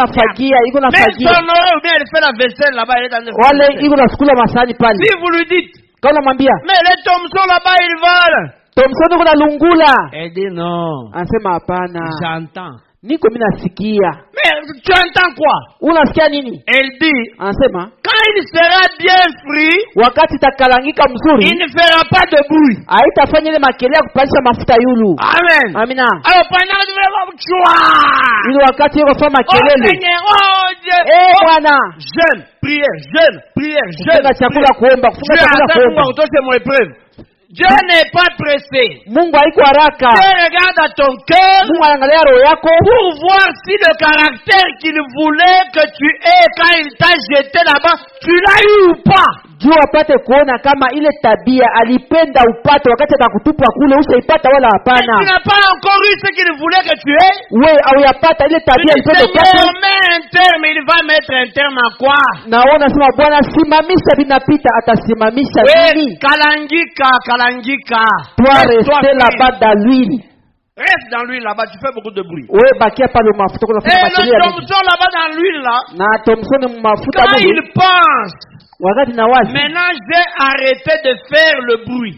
oreille ou bien elle fait la vaisselle là-bas, elle est dans de wale iko nasukula masani pale. Si vous lui dites, quand unamwambia, mais les Thomson là-bas ils volent. Thomson kuna lungula. Elle dit non. Anasema hapana. J'entends. Niko mimi nasikia. Mais tu entends quoi? Unasikia nini? Elle dit, anasema quand il sera bien frit, wakati takalangika mzuri, il ne fera pas de bruit. Haitafanya ile makelele ya kupandisha mafuta yulu. Amen. Amina. Alors pendant que tu vas ile wakati yako fanya makelele. Seigneur, oh Dieu. Bwana. Jeûne, prière, jeûne. Kufunga chakula kuomba, kufunga chakula kuomba. C'est mon épreuve. Dieu n'est pas pressé. Mungu haiko haraka. Dieu regarde à ton cœur Mungu anaangalia roho yako pour voir si le caractère qu'il voulait que tu aies quand il t'a jeté là-bas, tu l'as eu ou pas. Juu apate kuona kama ile tabia alipenda upate wakati atakutupa kule ushaipata wala hapana. Tu n'as pas encore eu ce qu'il voulait que tu aies. Wewe au yapata ile tabia alipenda upate. Un terme, il va mettre un terme à quoi? Naona sema Bwana simamisha vinapita, atasimamisha nini? Kalangika. Toi rester là-bas dans l'huile. Reste dans l'huile là-bas, tu fais beaucoup de bruit. Et le Thomson là-bas dans l'huile là, quand il pense, maintenant j'ai arrêté de faire le bruit.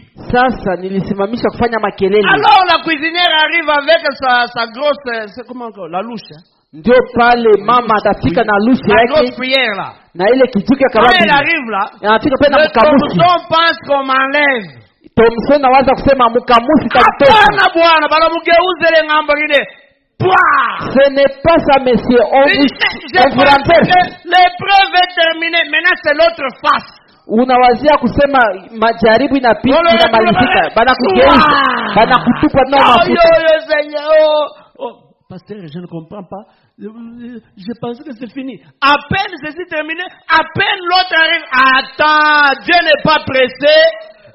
Alors la cuisinière arrive avec sa grosse, c'est comment encore, la louche. Ndio pale mama atafika na lushe yake na ile kijuki ya kalamu. Anafika pale na mkamusi. Thomson pense qu'on m'enlève. Thomson anawaza kusema mkamusi tamtoka. Hapana bwana, bala mugeuze ile ng'ambo ile. Ce n'est pas ça, monsieur. On vous renverse. L'épreuve est terminée. Maintenant c'est l'autre face. Unawazia kusema majaribu inapita inamalizika. Banakugeuza. Banakutupa na mafuta. Pasteur, je ne comprends pas. Je pensais que c'est fini. À peine ceci terminé, à peine l'autre arrive. Attends, Dieu n'est pas pressé.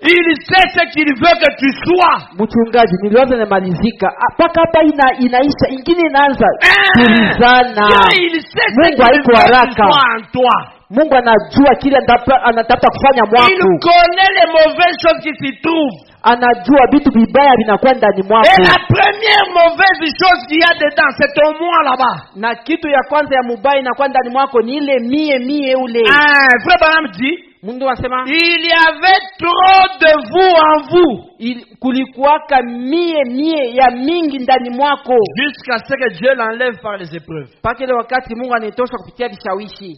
Il sait ce qu'il veut que tu sois. Mchungaji, nilianza nimalizika. Paka hapa inaisha, ingine inaanza. Tulizana. Mungu haiko haraka. Mungu anajua kile anatafuta kufanya mwako. Il connaît les mauvaises choses qui s'y trouvent. Anajua vitu vibaya vinakuwa ndani mwako. Et la première mauvaise chose qu'il y a dedans, c'est ton moi là-bas. Na kitu ya kwanza ya mubaya inakuwa ndani mwako ni ile mie ule. Frère Branham dit, Mungu anasema il y avait trop de vous en vous. Kulikuwaka mie ya mingi ndani mwako. Jusqu'à ce que Dieu l'enlève par les épreuves. Paka ile wakati Mungu anatosha kupitia vishawishi.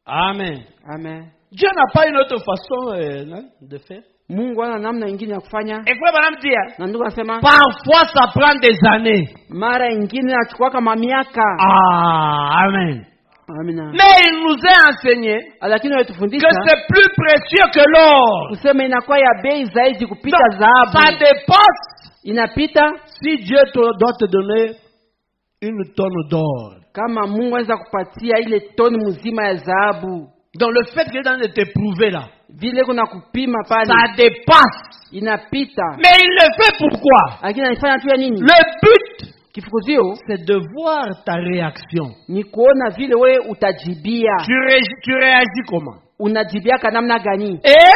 Amen. Amen. Dieu n'a pas une autre façon de faire. Mungu ana namna nyingine ya kufanya. Et frère Branham dit, na ndugu anasema parfois ça prend des années. Mara nyingine inachukua kama miaka. Amen. Amina. Mais il nous a enseigné que c'est plus précieux que l'or. Kusema inakuwa ya bei zaidi kupita dhahabu. Ça dépasse. Inapita. Si Dieu doit te donner une tonne d'or. Kama Mungu anaweza kupatia ile toni mzima ya dhahabu. Donc le fait que dans de t'éprouver là, vile kuna kupima pale, ça dépasse. Inapita. Mais il le fait pourquoi? Lakini anafanya tu ya nini? Le but, kifukuzio, c'est de voir ta réaction. Ni kuona vile wewe utajibia. Tu réagis comment? Unajibia namna gani? Et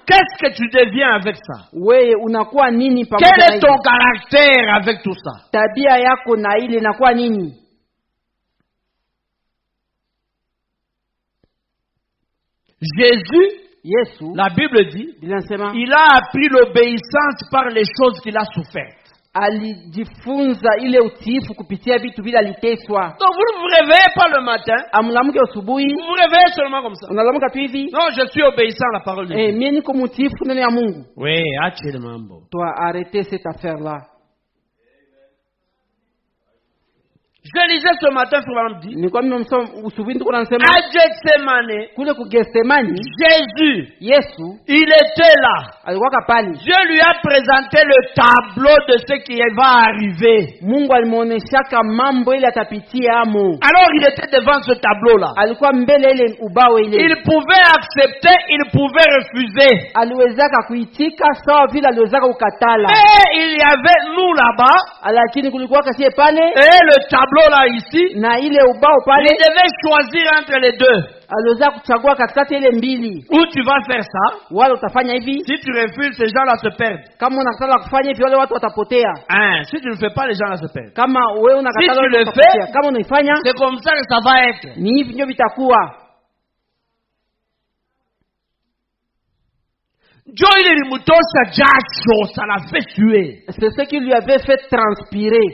qu'est-ce que tu deviens avec ça? Wewe unakuwa nini pamoja na quel est ton caractère avec tout ça? Tabia yako na ile inakuwa nini? Jésus, la Bible dit, il a appris l'obéissance par les choses qu'il a souffertes. Alijifunza ile utiifu kupitia vitu vile aliteswa. Donc vous ne vous réveillez pas le matin. Amlamuke asubuhi. Vous vous réveillez seulement comme ça. Unalamuka tu hivi. Non, je suis obéissant à la parole de Dieu. Mimi niko mtiifu neno ya Mungu. Oui, ache le mambo. Toi arrêtez cette affaire là. Je lisais ce matin sur la dit. À Gethsemane, Jésus, il était là. Dieu lui a présenté le tableau de ce qui va arriver. Alors il était devant ce tableau-là. Il pouvait accepter, il pouvait refuser. Mais il y avait nous là-bas. Et le tableau là ici, il devait choisir entre les deux. Ou tu vas faire ça. Si tu refuses, ces gens-là se perdent. Si tu ne fais pas, les gens-là se perdent. Si tu le fais, c'est comme ça que ça va être. Ça l'a fait tuer. C'est ce qui lui avait fait transpirer.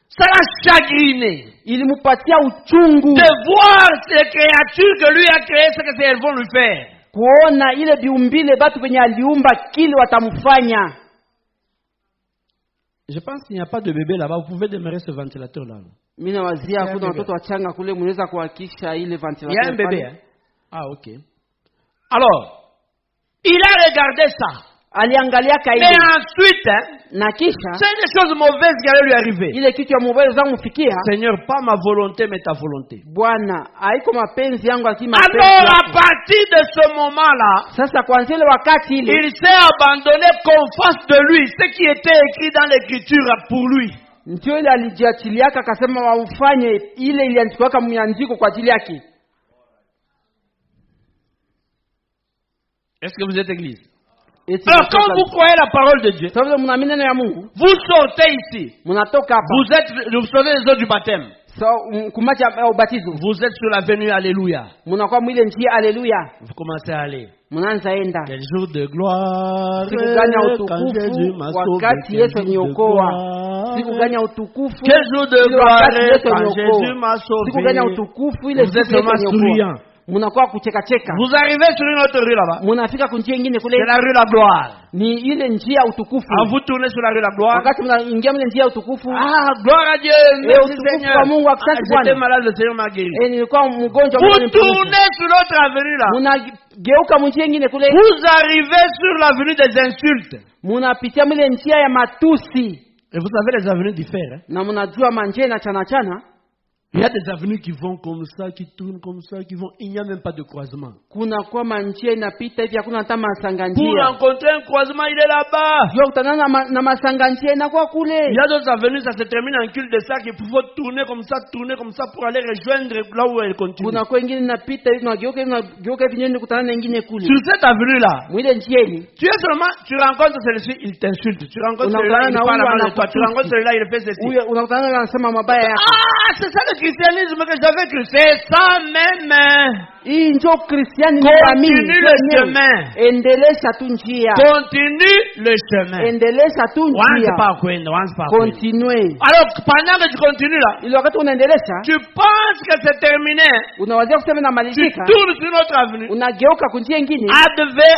Ça l'a chagriné. Il me patia uchungu de voir ces créatures que lui a créées, ce que elles vont lui faire. Kuona ile biumbile batu venye aliumba kile watamfanya. Je pense qu'il n'y a pas de bébé là-bas. Vous pouvez démarrer ce ventilateur là. Mimi nawazia kuna watoto wachanga kule, mnaweza kuhakisha ile ventilateur. Il y a un bébé hein? Ah OK. Alors, il a regardé ça. Aliangalia kaidi. Mais ensuite, na kisha, c'est des choses mauvaises qui allaient lui arriver. Ile kitu ya mubaya zamfikia. Seigneur, pas ma volonté mais ta volonté. Bwana, haiko mapenzi yangu lakini mapenzi yako. Alors à partir de ce moment-là, sasa kuanzia ile wakati ile, il s'est abandonné qu'on fasse de lui ce qui était écrit dans l'écriture pour lui. Ndio ile alijiachiliaka akasema waufanye ile iliandikwa kama mnyandiko kwa ajili yake. Est-ce que vous êtes église? Alors quand vous croyez la parole de Dieu, vous sortez ici. Vous sortez les eaux du baptême. Vous êtes sur la venue, alléluia. Vous commencez à aller. Quel jour de gloire, quand Jésus m'a sauvé. Quel jour de gloire, quand Jésus m'a sauvé. Vous êtes seulement souriant. Vous arrivez sur une autre rue là-bas. C'est la rue la gloire. Quand vous tournez sur la rue la gloire. Ah, gloire à Dieu. Merci Seigneur. J'étais malade, le Seigneur m'a guéri. Vous tournez sur l'autre avenue là. Vous arrivez sur l'avenue des insultes. Et vous savez, les avenues diffèrent. Il y a des avenues qui vont comme ça, qui tournent comme ça, qui vont. Il n'y a même pas de croisement. Pour rencontrer un croisement, il est là-bas. Il y a d'autres avenues, ça se termine en cul-de-sac. Il faut tourner comme ça pour aller rejoindre là où elle continue. Sur cette avenue-là, tu rencontres celui-ci, il t'insulte. Tu rencontres celui-là, il parle mal de toi. Tu rencontres celui-là, il fait ceci. Ah, c'est ça le christianisme que j'avais cru. C'est ça même. Continue le chemin. Continue le chemin. Continuez. Alors, pendant que tu continues là, tu penses que c'est terminé. Tu tournes sur notre avenue.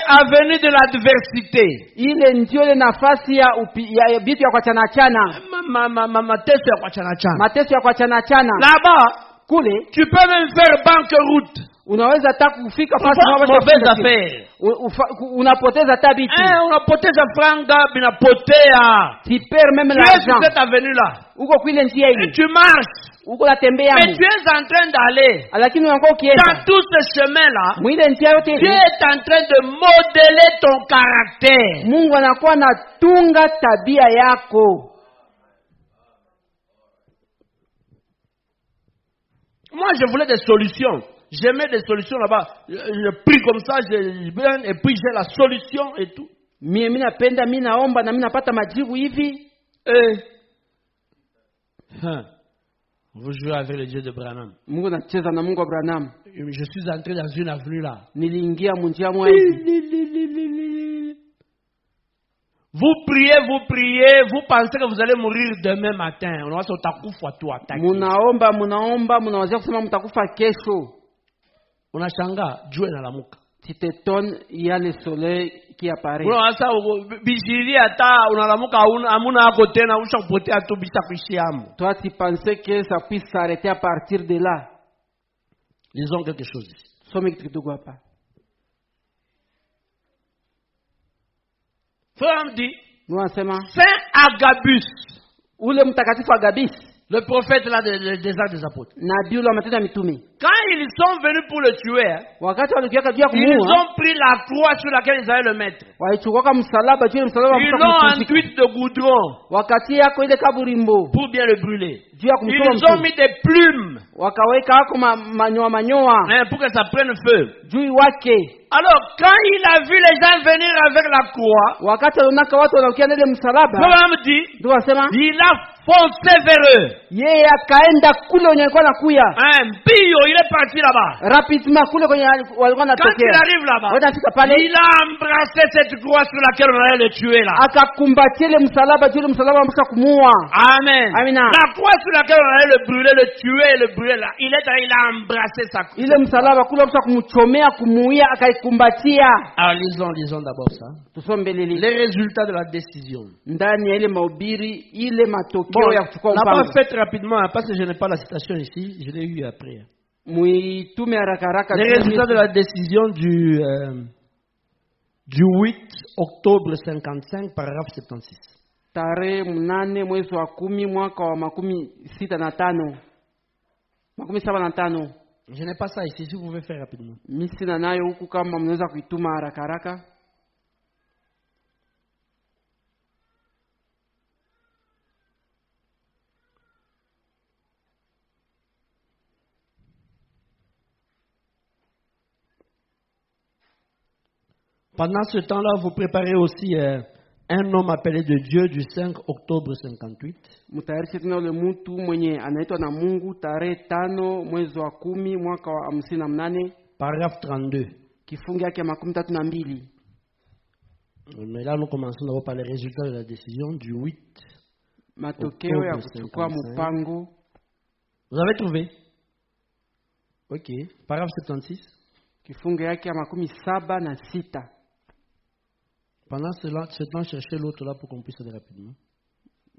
Avenue de l'adversité. Là-bas, tu peux même faire banqueroute. Mauvaise affaire. Unapoteza franga, binapotea. Tu perds même l'argent. Tu es sur cette avenue-là. Et tu marches. Mais tu es en train d'aller dans tout ce chemin-là. Tu es en train de modeler ton caractère. Moi, je voulais des solutions. J'aimais des solutions là-bas. Je prie comme ça, et puis j'ai la solution et tout. Vous jouez avec le Dieu de Branham. Je suis entré dans une avenue là. Vous priez, vous pensez que vous allez mourir demain matin. Unashanga jua inalamuka. Tu t'étonnes, il y a le soleil qui apparaît. Toi, tu pensais que ça puisse s'arrêter à partir de là. Lisons quelque chose ici. Frère dit, Saint Agabus, le prophète là des Actes des Apôtres. Quand ils sont venus pour le tuer, ils ont pris la croix sur laquelle ils allaient le mettre. Ils l'ont enduite de goudron pour bien le brûler. Ils ont mis des plumes pour que ça prenne feu. Alors, quand il a vu les gens venir avec la croix, Abraham dit, il a foncé vers eux. Il est parti là-bas. Quand il arrive là-bas, il a embrassé cette croix sur laquelle on allait le tuer là. Amen. La croix sur laquelle on allait le brûler, le tuer, le brûler là. Il a embrassé sa croix. Alors lisons d'abord ça. Les résultats de la décision. Bon, on n'a pas fait rapidement parce que je n'ai pas la citation ici, je l'ai eu après. Les résultats de la décision du 8 octobre 55, paragraphe 76. Je n'ai pas ça ici, si vous pouvez faire rapidement. Pendant ce temps-là, vous préparez aussi un homme appelé de Dieu du 5 octobre 58. Mutayarishe tena yule mtu mwenye anaitwa na Mungu tarehe 5 mwezi wa 10 mwaka wa 58. Paragraphe 32. Kifungu yake 32. Mais là, nous commençons d'abord par les résultats de la décision du 8 matokeo ya kuchukua mpango. Vous avez trouvé? Ok. Paragraphe 76. Kifungu yake 76. Pendant ce temps, cherchez l'autre là pour qu'on puisse aller rapidement.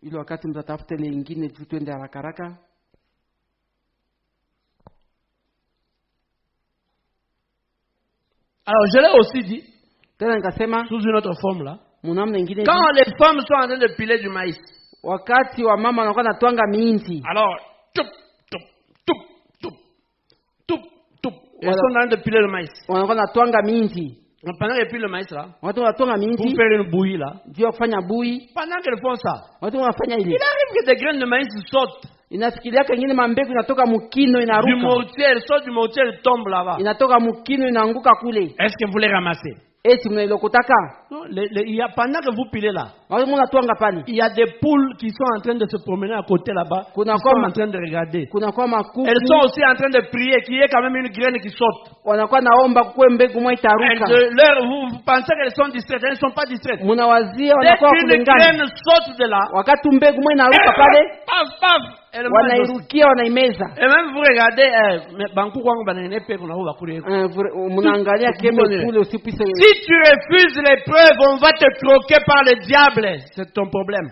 Ili wakati mtatafute lingine tu twende haraka haraka. Alors, je l'ai aussi dit, sous une autre forme là, quand les femmes sont en train de piler du maïs, wakati wa mama wanakuwa natwanga miinzi, alors, elles sont en train de piler le maïs. wanakuwa natwanga miinzi. Pendant qu'elles pilent le maïs là, watu wanatwanga miinzi pour faire une bouillie là, ndio kufanya bouillie. Pendant qu'elles font ça, watu wanafanya ile, il arrive que des graines de maïs sautent. Inafikiria kengine mambegu inatoka mukino inaruka. Du mortier, elle sort du mortier, elle tombe là-bas. Inatoka mukino inaanguka kule. Est-ce que vous les ramassez? Eti mnailokotaka? Non, il y a pendant que vous pilez là. Il y a des poules qui sont en train de se promener à côté là-bas. Qui sont en train de regarder. Elles sont aussi en train de prier qu'il y ait quand même une graine qui saute. Vous pensez qu'elles sont distraites, elles ne sont pas distraites. Dès qu'une graine saute de là, paf, paf, et même vous regardez, si tu refuses l'épreuve, on va te croquer par le diable. C'est ton problème.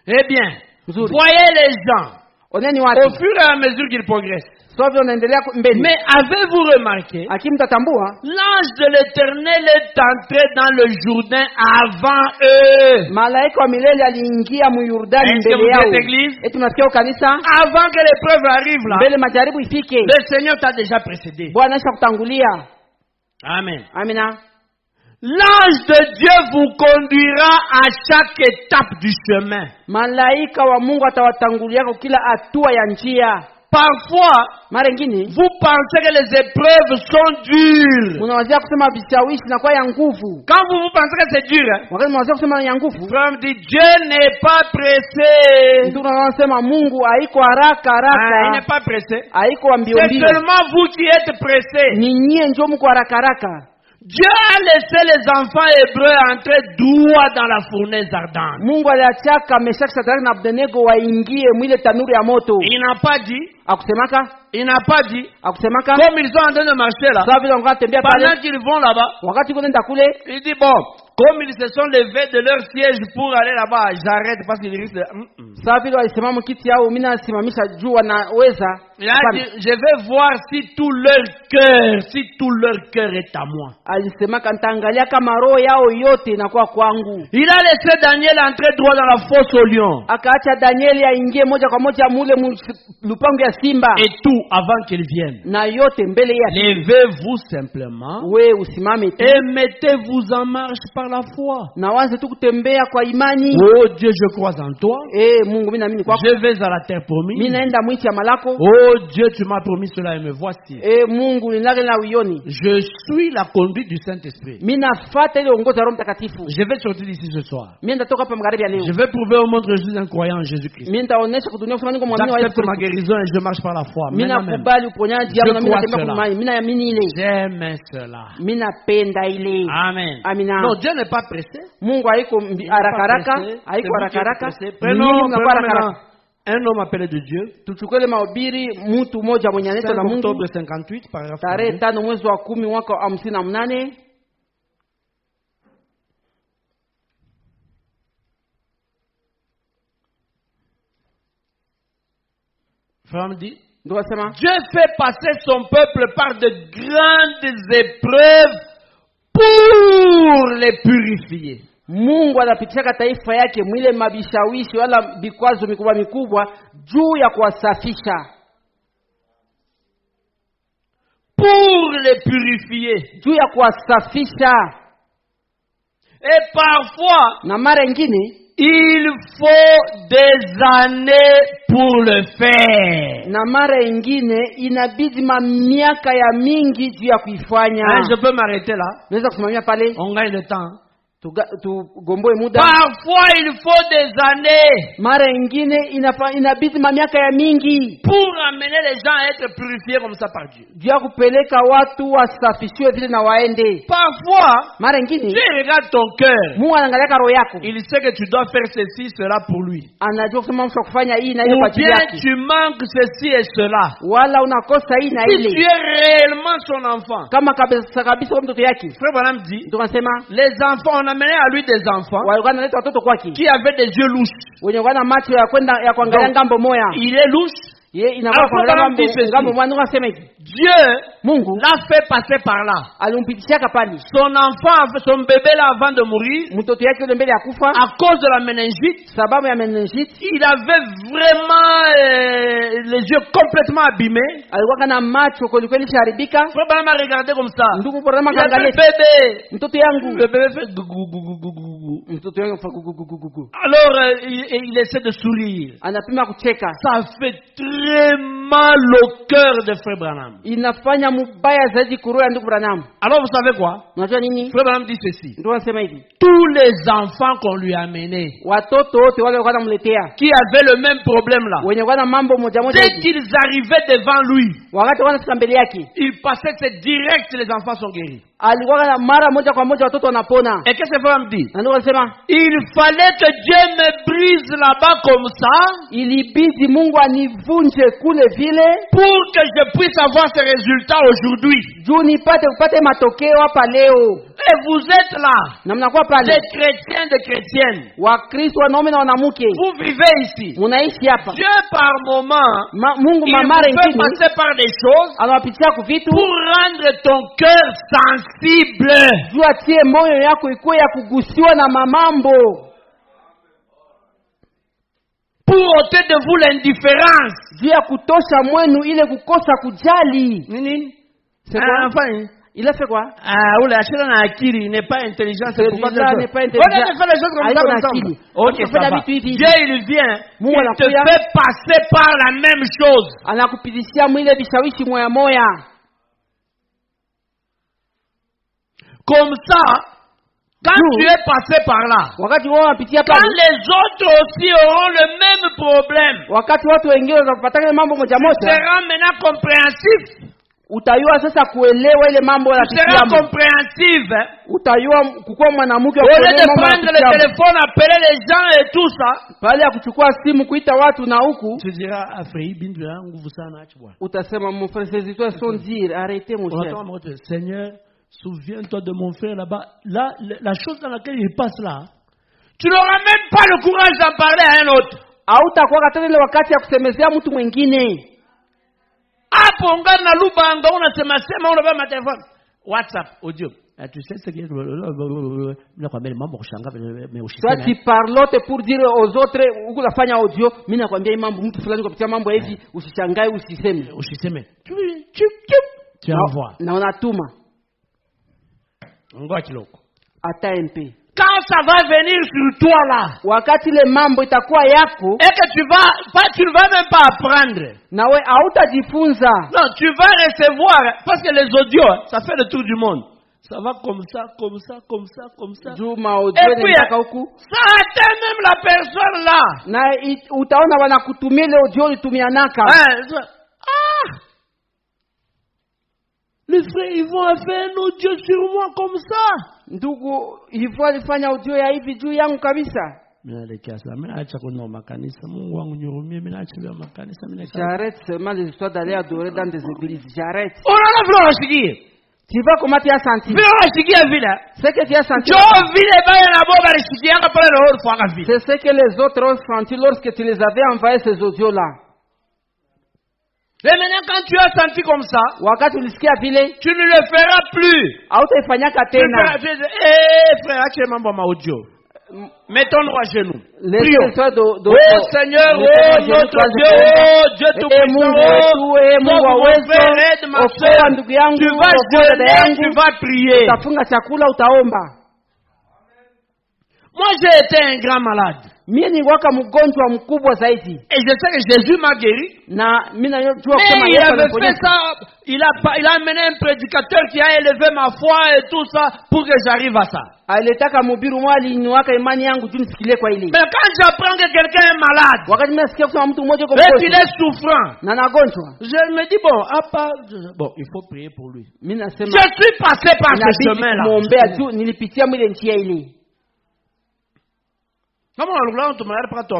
Eh bien, voyez les gens au fur et à mesure qu'ils progressent. Mais avez-vous remarqué, l'ange de l'Éternel est entré dans le Jourdain avant eux. Est-ce que vous êtes église? Avant que l'épreuve arrive là, le Seigneur t'a déjà précédé. Amen. L'ange de Dieu vous conduira à chaque étape du chemin. Parfois, vous pensez que les épreuves sont dures. Quand vous pensez que c'est dur, frère dit Dieu n'est pas pressé. Il n'est pas pressé. C'est seulement vous qui êtes pressé. Dieu a laissé les enfants hébreux entrer droit dans la fournaise ardente. Il n'a pas dit, comme ils sont en train de marcher là, pendant qu'ils vont là-bas, il dit bon, comme ils se sont levés de leur siège pour aller là-bas, j'arrête parce qu'ils risquent de... Il a dit, je vais voir si tout leur cœur est à moi. Il a laissé Daniel entrer droit dans la fosse au lion. Et tout avant qu'il vienne. Levez-vous simplement et mettez-vous en marche par la foi. Oh Dieu, je crois en toi. Je vais à la terre promise. Oh Dieu, tu m'as promis cela et me voici. Je suis la conduite du Saint-Esprit. Je vais sortir d'ici ce soir. Je vais prouver au monde que je suis un croyant en Jésus-Christ. J'accepte ma guérison et je marche par la foi. Je crois cela. J'aime cela. Amen. Non, Dieu n'est pas pressé. Prenons un homme appelé de Dieu. 5 octobre 58, paragraphe 32. Femme dit, Dieu fait passer son peuple par de grandes épreuves pour les purifier. Mungu anapitisha taifa yake mwile mabishawishi wala vikwazo mikubwa mikubwa juu ya kuwasafisha. Pour les purifier. Juu ya kuwasafisha. Et parfois, na mara nyingine, il faut des années pour le faire. Na mara ingine inabidi miaka ya mingi juu ya kuifanya. Je peux m'arrêter là? Naweza kusimamia pale? On gagne le temps. Parfois il faut des années. Mara ingine inabidi miaka ya mingi pour amener les gens à être purifiés comme ça par Dieu. Juu ya kupeleka watu wasafishwe vile na waende. Parfois, mara ingine Dieu regarde ton cœur. Mungu anaangalia roho yako. Il sait que tu dois faire ceci, cela pour lui. Anajua kusema mtu kufanya hii na ile kwa ajili yake. yake. Ou bien tu manques ceci et cela. Wala unakosa hii na ile. Si tu es réellement son enfant. Kama kabisa kwa mtoto yake. Frère Branham dit, tunasema les enfants, on amenait à lui des enfants qui avaient des yeux louches. Wenye wana macho ya kwenda ya kuangalia ngambo moya. Il est louche. Dieu l'a fait passer par là. Son enfant, son bébé là avant de mourir, à cause de la méningite, il avait vraiment les yeux complètement abîmés. Frère m'a regardé comme ça. Il le bébé fait gougou. Alors il essaie de sourire. Ça fait très mal au cœur de Frère Branham. Alors vous savez quoi? Frère Branham dit ceci. Tous les enfants qu'on lui a amenés, qui avaient le même problème là, dès qu'ils arrivaient devant lui, il passait, c'est direct, les enfants sont guéris. Et qu'est-ce que Frère Branham dit? Il fallait que Dieu me brise là-bas comme ça, pour que je puisse avoir ces résultats aujourd'hui. Et vous êtes là, des chrétiens, des chrétiennes. Vous vivez ici. Dieu par moment, il vous fait passer par des choses pour rendre ton cœur sensible. Pour ôter de vous l'indifférence. C'est quoi? Enfin, il a fait quoi? Il n'est pas intelligent. C'est pourquoi il n'est pas intelligent. On a fait les choses comme ça ensemble. Ok, ça va. Dieu, il vient. Il te fait passer par la même chose. Comme ça, quand tu es passé par là, quand les autres aussi auront le même problème, tu seras maintenant compréhensif. Utayua sasa kuelewa ile mambo ya kisiamu. Tu seras compréhensive. Utayua kukua mwanamke wa kuelewa mambo ya kisiamu. Au lieu de prendre le téléphone, appeler les gens et tout ça. Pale ya kuchukua simu kuita watu na huku. Tu diras afei bindu ya nguvu sana acha bwana. Utasema mon frère, ces histoires sont dires, arrêtez mon cher. Seigneur, souviens-toi de mon frère là-bas. Là, la chose dans laquelle il passe là, tu n'auras même pas le courage d'en parler à un autre. Hautakuwa tena ile wakati ya kusemezea mtu mwingine. Hapo ungana na lubanga unasema unabeba matelefoni WhatsApp audio. Tu sais ce que toi tu parlotes pour dire aux autres uko nafanya audio, mimi nakwambia mambo mtu fulani kupitia mambo hivi, usishangae usiseme. Tu envoies. Na unatuma. Ngoja kiloko. Ata MP. Quand ça va venir sur toi là, wakati le mambo itakuwa yako, et que tu ne vas même pas apprendre. Nawe hautajifunza. Non, tu vas recevoir parce que les audios, ça fait le tour du monde. Ça va comme ça. Et puis, ça atteint même la personne là. Na utaona wanakutumia ile audio ulitumianaka. Les frères, ils vont faire un audio sur moi comme ça. Ndugu, hivyo alifanya audio ya hivi juu yangu kabisa. J'arrête seulement les histoires d'aller adorer dans des églises. J'arrête. Tu vas comment tu as senti? C'est que tu as senti. C'est ce que les autres ont senti lorsque tu les avais envoyé ces audios-là. Et maintenant, quand tu as senti comme ça, tu ne le feras plus. Frère, mettons-nous à genoux. Prions. Oh Seigneur, oh notre Dieu, oh Dieu tout-puissant, oh frère, aide ma soeur. Tu vas jeûner, tu vas prier. Moi, j'ai été un grand malade. Mimi nilikuwa mgonjwa mkubwa zaidi. Et je sais que Jésus m'a guéri. Na mimi najua kama il avait fait ça, il a amené un prédicateur qui a élevé ma foi et tout ça pour que j'arrive à ça. Alitaka mhubiri mwali niwaka imani yangu juu nisikilie kwa ile. Mais quand j'apprends que quelqu'un est malade, wakati mimi nasikia kusema mtu mmoja yuko mgonjwa, et qu'il est souffrant, na nagonjwa, je me dis bon, il faut prier pour lui. Mimi nasema je suis passé par ce chemin là. Muombea tu nilipitia mwile njia ile. Comment on te malade pas toi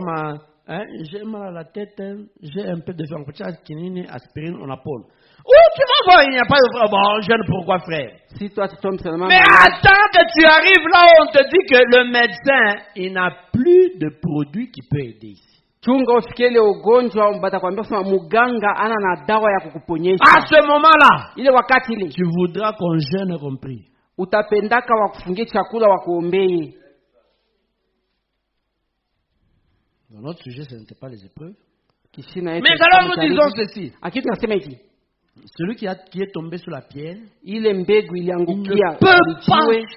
j'ai mal à la tête, j'ai un peu de fièvre, kinini, aspirine, on appelle. Où tu vas voir, il n'y a pas de bon, je ne sais pourquoi frère. Si toi tu tombes seulement. Mais attends que tu arrives là où on te dit que le médecin, il n'a plus de produit qui peut aider ici. Chunga ufikele ugonjwa batakwambia kusema muganga ana na dawa ya kukuponyesha. À ce moment-là, ile wakati ile tu voudras qu'on jeûne qu'on prie. Utapendaka wakufungie chakula wakuombee. Dans notre sujet, ce n'était pas les épreuves. Mais alors nous disons ceci. Celui qui est tombé sur la pierre, il ne peut pas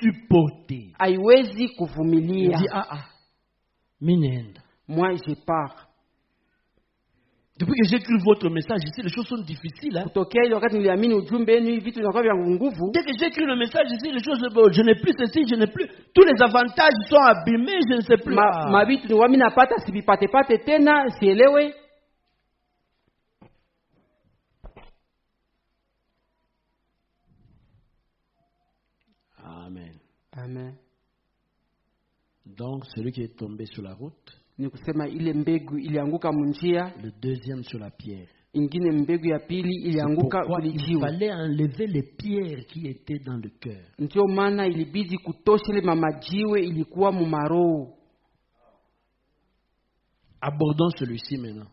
supporter. Il dit minenda. Moi je pars. Depuis que j'ai écrit votre message ici, les choses sont difficiles. Hein? Dès que j'ai écrit le message ici, les choses, je n'ai plus ceci, je n'ai plus. Tous les avantages sont abîmés, je ne sais plus. Amen. Amen. Donc, celui qui est tombé sur la route, ni kusema ile mbegu ilianguka munjia, le deuxième sur la pierre. Ingine mbegu ya pili ilianguka kwenye jiwe. Il fallait enlever les pierres qui étaient dans le cœur. Ndio maana ilibidi kutosha ile mamajiwe ilikuwa mu maroho. Abordons celui-ci maintenant.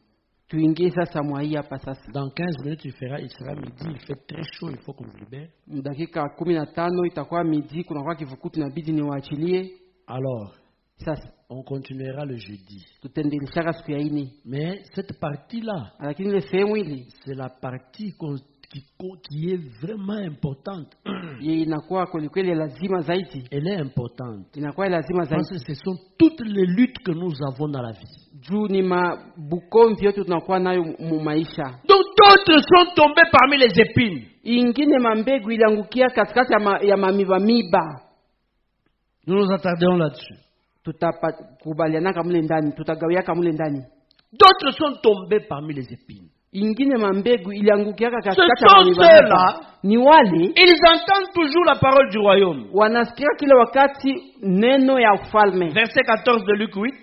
Tuingie sasa mwai hapa sasa. Dans 15 minutes il sera midi, il fait très chaud, il faut qu'on vous libère. Dakika 15 itakuwa midi, kuna kwa kivukutu inabidi niwaachilie. Alors, sasa on continuera le jeudi. Mais cette partie-là, c'est la partie qui est vraiment importante. Elle est importante. Parce que ce sont toutes les luttes que nous avons dans la vie. Donc d'autres sont tombés parmi les épines. Nous nous attarderons là-dessus. D'autres sont tombés parmi les épines. Ce sont ceux-là, ils entendent toujours la parole du royaume. Verset 14 de Luc 8.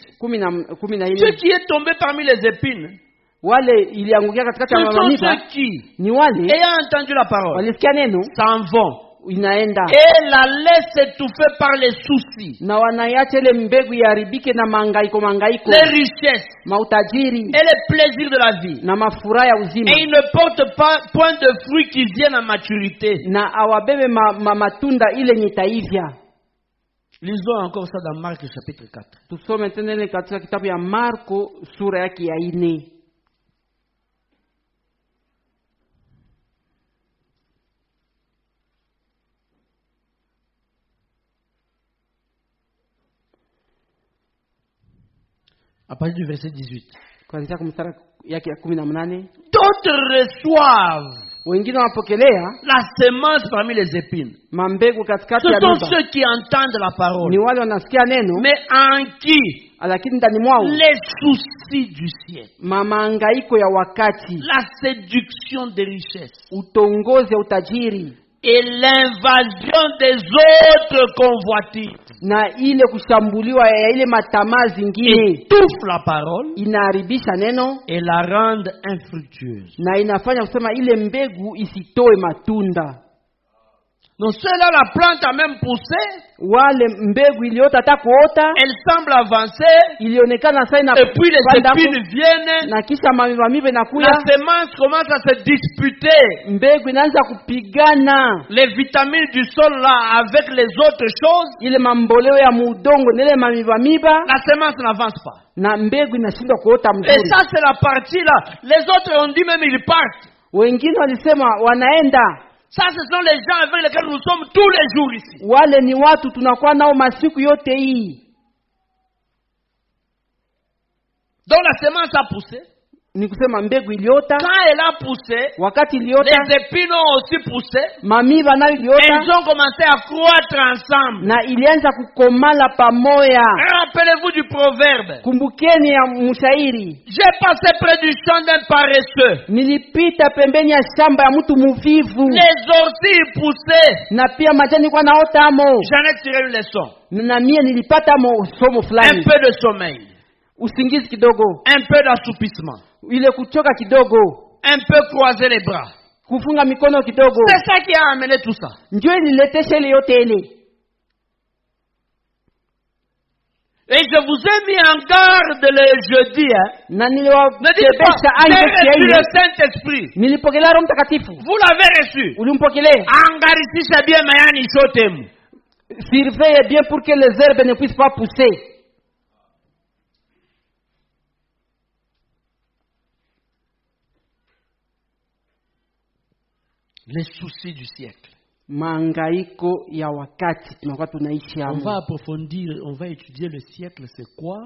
Ceux qui est tombé parmi les épines, ce sont ceux qui, ayant entendu la parole, s'en vont. Et la laisse étouffer par les soucis, les richesses et les plaisirs de la vie. Et ils ne portent pas point de fruits qui viennent à maturité. Lisons encore ça dans Marc chapitre 4. À partir du verset 18. D'autres reçoivent la semence parmi les épines. Ce sont ceux qui entendent la parole, mais en qui les soucis du ciel, la séduction des richesses et l'invasion des autres convoitises étouffent la parole et la rendent infructueuse. Donc ceux-là, la plante a même poussé, elle semble avancer, et puis les épines viennent, la semence commence à se disputer les vitamines du sol là avec les autres choses, la semence n'avance pas. Et ça c'est la partie là, les autres ont dit même ils partent. Ça, ce sont les gens avec lesquels nous sommes tous les jours ici. Donc la semence a poussé. Ni kusema mbegu iliota. Quand elle a poussé, wakati iliota, les épines ont aussi poussé. Mamiba nayo iliota. Ils ont commencé à croître ensemble. Na ilianza kukomala pamoja. Rappelez-vous du proverbe. Kumbukeni ya mshairi. J'ai passé près du champ d'un paresseux. Nilipita pembeni ya shamba ya mtu muvivu. Les orties poussaient. Na pia majani kwa naota amo. J'en ai tiré une leçon. Na mie nilipata somo fulani. Un peu de sommeil. Usingizi kidogo. Un peu d'assoupissement. Ile kuchoka kidogo. Un peu croiser les bras. Kufunga mikono kidogo. C'est ça qui a amené tout ça. Ndio ililetesha ile yote ile. Et je vous ai mis en garde le jeudi. Na niliwabebesha reçu le Saint-Esprit. Nilipokea Roho Mtakatifu. Vous l'avez reçu. Ulimpokelea. Angarisisha bien mayani shotemu. Surveillez bien pour que les herbes ne puissent pas pousser. Les soucis du siècle. Mangaiko ya wakati tunakuwa tunaishi hapo. On va approfondir, on va étudier le siècle, c'est quoi?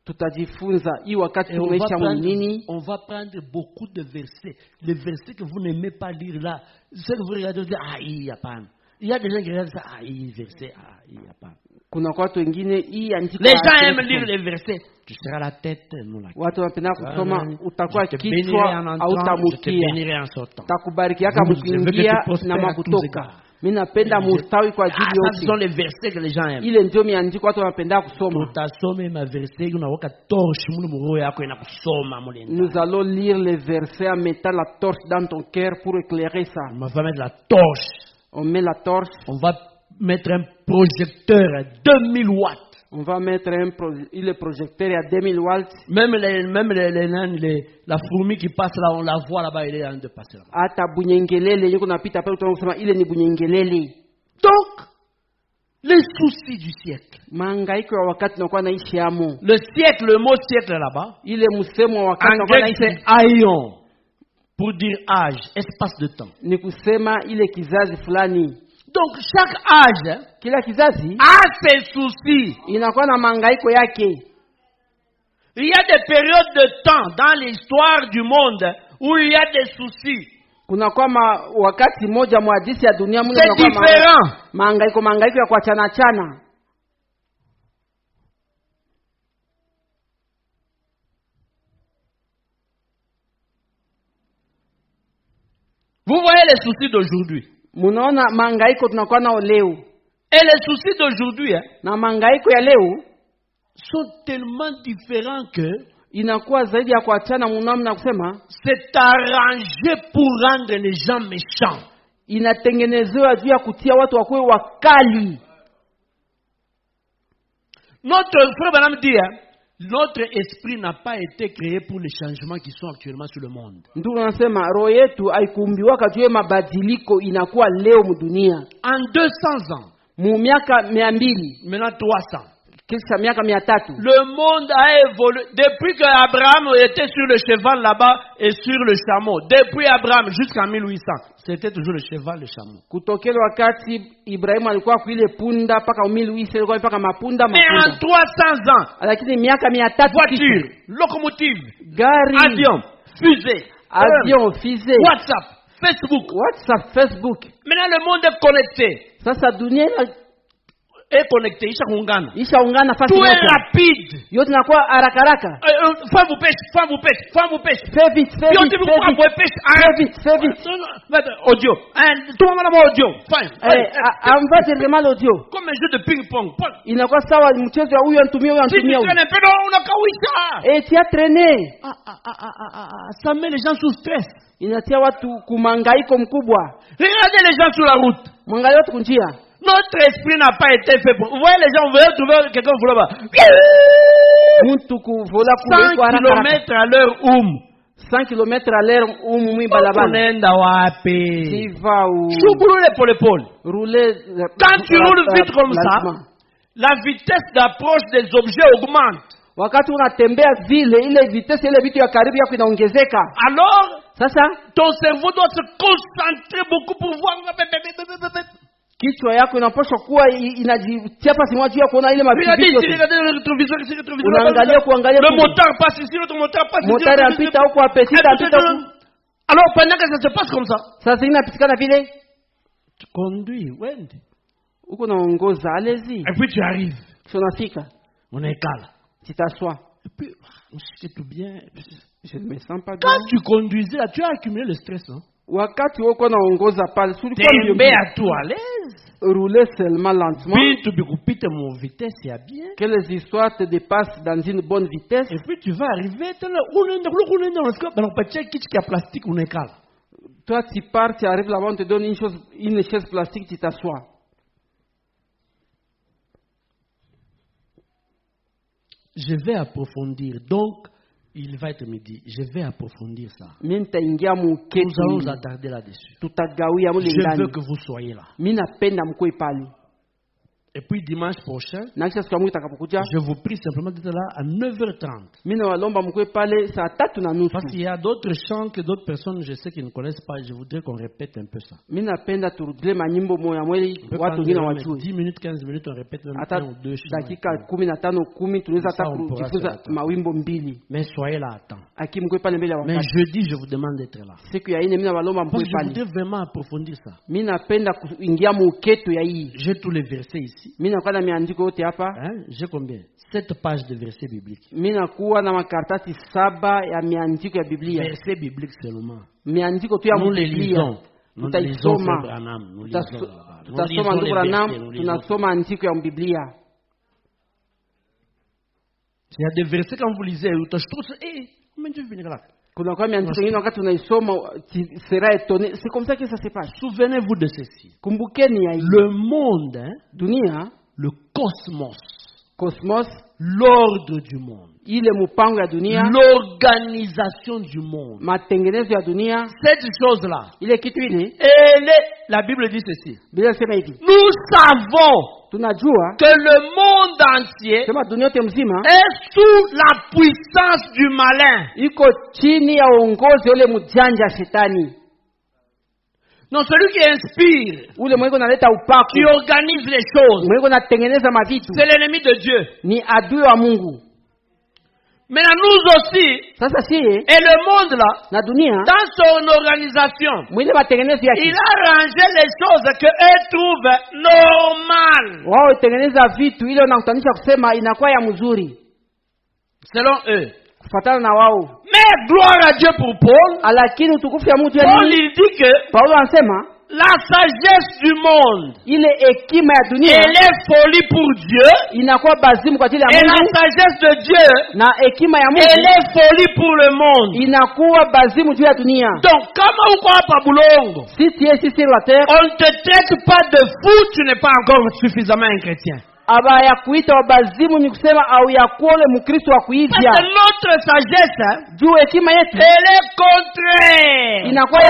Tutajifunza hii wakati tunaishi hapo nini? On va prendre beaucoup de versets. Les versets que vous n'aimez pas lire là, ceux que vous regardez, vous dites, ah, il y a pas. Il y a des gens qui regardent ça, ah, il verset, ah, il y a pas. Kuna watu wengine hii andiko. Les gens aiment lire les versets. Tu seras la tête, nous la. Watu wanapenda kusoma, utakuwa kichwa au utamukia. Takubariki yaka mkiingia na makutoka. Mimi napenda mustawi kwa ajili yote. Ce sont les versets que les gens aiment. Ile ndio miandiko watu wanapenda kusoma. Utasome ma verset unaweka torche mu moyo yako inakusoma mulenda. Nous allons lire les versets en mettant la torche dans ton cœur pour éclairer ça. On va mettre la torche. On met la torche. On va mettre un projecteur à 2000 watts. On va mettre le projecteur à 2000 watts. Même la fourmi qui passe là, on la voit là-bas, elle est en train de passer là-bas. Ata bunyengelele yuko napita pale tunasema ile ni bunyengelele. Donc, les soucis du siècle. Mangaiko ya wakati nakuwa naishi amo. Le siècle, le mot siècle là-bas. Ile msemo wa wakati nakuwa naishi. C'est aion. Pour dire âge, espace de temps. Ni kusema ile kizazi fulani. Donc chaque âge, kila kizazi a ses soucis. Inakuwa na mangaiko yake. Il y a des périodes de temps dans l'histoire du monde où il y a des soucis. Kuna kwa wakati moja mwa hadithi ya dunia mle kuna kwa mangaiko ya kuachana chana. Vous voyez les soucis d'aujourd'hui. Munaona mangaiko tunakuwa nao leo. Et les soucis d'aujourd'hui, na mangaiko ya leo sont tellement différents que inakuwa zaidi ya kuachana mnamna kusema c'est arrangé pour rendre les gens méchants. Inatengenezewa juu ya kutia watu wakuwe wakali. Notre frère Branham dit, notre esprit n'a pas été créé pour les changements qui sont actuellement sur le monde. Ndio unasema roho yetu haikumbiwa kujue mabadiliko inakuwa leo mdunia. En 200 ans, mu miaka 200, maintenant 300. Kisha miaka 300. Le monde a évolué depuis que Abraham était sur le cheval là-bas et sur le chameau. Depuis Abraham jusqu'en 1800, c'était toujours le cheval, le chameau. Kutokea wakati Ibrahim alikuwa kwa ile punda paka 1800 alikuwa paka mapunda. Mais en 300 ans, lakini miaka 300, voiture, locomotive, gari, avion, fusée, WhatsApp, Facebook. Maintenant le monde est connecté. Sasa dunia est connecté, ishaungana fasi tout est rapide. Yote nakuwa haraka haraka. Femme vous pêche. Fais vite. Audio. Tout le monde audio. Fine. Amba directement l'audio. Comme un jeu de ping-pong. Inakuwa sawa mchezo wa huyu antumia huyu antumia. Si tu traînes un peu, on a kawisha. Tu as traîné. Ça met les gens sous stress. Inatia watu kumangaiko mkubwa. Regardez les gens sur la route. Mwangalie watu kunjia. Notre esprit n'a pas été fait pour. Vous voyez les gens, vous voyez trouver quelqu'un qui voit là-bas. 100 km à l'heure 100 km à l'heure mwi balabala. Unaenda wapi? Siva u. Roule pour l'épaule. Rouler. Quand tu roules vite comme ça, la vitesse d'approche des objets augmente. Wakati unatembea vile ile vitesse ile vitu ya karibu yako inaongezeka. Alors, sasa ton cerveau doit se concentrer beaucoup pour voir. Kichwa yako inapaswa kuwa inajitia pasi moja ya kuona ile mapigo. Unaangalia kuangalia. Le motard passe ici, l'autre motard passe ici. Motard apita huko apita huko. Alors pendant que ça se passe comme ça. Sasa inapitikana vile. Tu conduis, wende. Uko naongoza, allez-y. Et puis tu arrives. Unafika. On est calme. Tu t'assois. Et puis c'est tout bien. Je ne me sens pas bien. Quand tu conduisais là, tu as accumulé le stress, non? Wakati uko naongoza pale, t'es à toi à l'aise. Rouler seulement lentement. Puis tu peux mon vitesse, il y a bien. Que les histoires te dépassent dans une bonne vitesse. Et puis tu vas arriver, toi tu pars, tu arrives là-bas, on te donne une chaise plastique, tu t'assois. Je vais approfondir. Donc, il va être midi. Je vais approfondir ça. Nous allons attarder là-dessus. Je veux que vous soyez là. Et puis dimanche prochain, je vous prie simplement d'être là à 9h30. Parce qu'il y a d'autres chants que d'autres personnes, je sais, qui ne connaissent pas. Je voudrais qu'on répète un peu ça. 10 minutes, 15 minutes, on répète même un ou deux chants. Mais soyez là à temps. Mais jeudi, je vous demande d'être là. Parce que je voudrais vraiment approfondir ça. J'ai tous les versets ici. J'ai combien? 7 pages de versets bibliques. Versets bibliques seulement. Nous les lisons. Nous lisons Branham. Nous lisons les versets. Il y a des versets quand vous lisez, je trouve ça, comment Dieu venir là? C'est comme ça que ça se passe. Souvenez-vous de ceci. Le monde, le cosmos, l'ordre du monde, l'organisation du monde, cette chose-là, la Bible dit ceci. Nous savons que le monde entier est sous la puissance du malin. Non, celui qui inspire, qui organise les choses, c'est l'ennemi de Dieu. Maintenant, nous aussi, et le monde là, dans son organisation, il a rangé les choses qu'eux trouvent normales. Selon eux. Mais gloire à Dieu pour Paul. Paul il dit que la sagesse du monde, elle est folie pour Dieu. Et la sagesse de Dieu, elle est folie pour le monde. Donc, comment on croit pas boulongo? Si tu es sur la terre, on ne te traite pas de fou, tu n'es pas encore suffisamment un chrétien. Aba ya kuita wabazimu ni kusema au ya kuole mkristo wa kuivya. Parce que notre sagesse, juu hekima yetu, elle est contraire. Inakuwa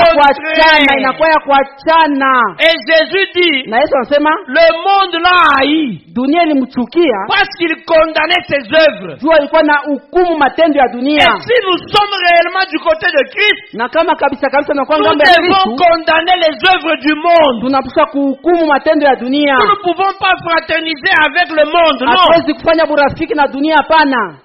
ya kuachana. Et Jésus dit, na Yesu anasema, le monde l'a haï. Dunia ilimchukia parce qu'il condamnait ses œuvres. Juu alikuwa na hukumu matendo ya dunia. Et si nous sommes réellement du côté de Christ, na kama kabisa na kwa ngambo ya Kristo, nous devons condamner les œuvres du monde. Tunapaswa kuhukumu matendo ya dunia. Nous ne pouvons pas fraterniser avec le monde, non. Hatuwezi kufanya burafiki na dunia, hapana.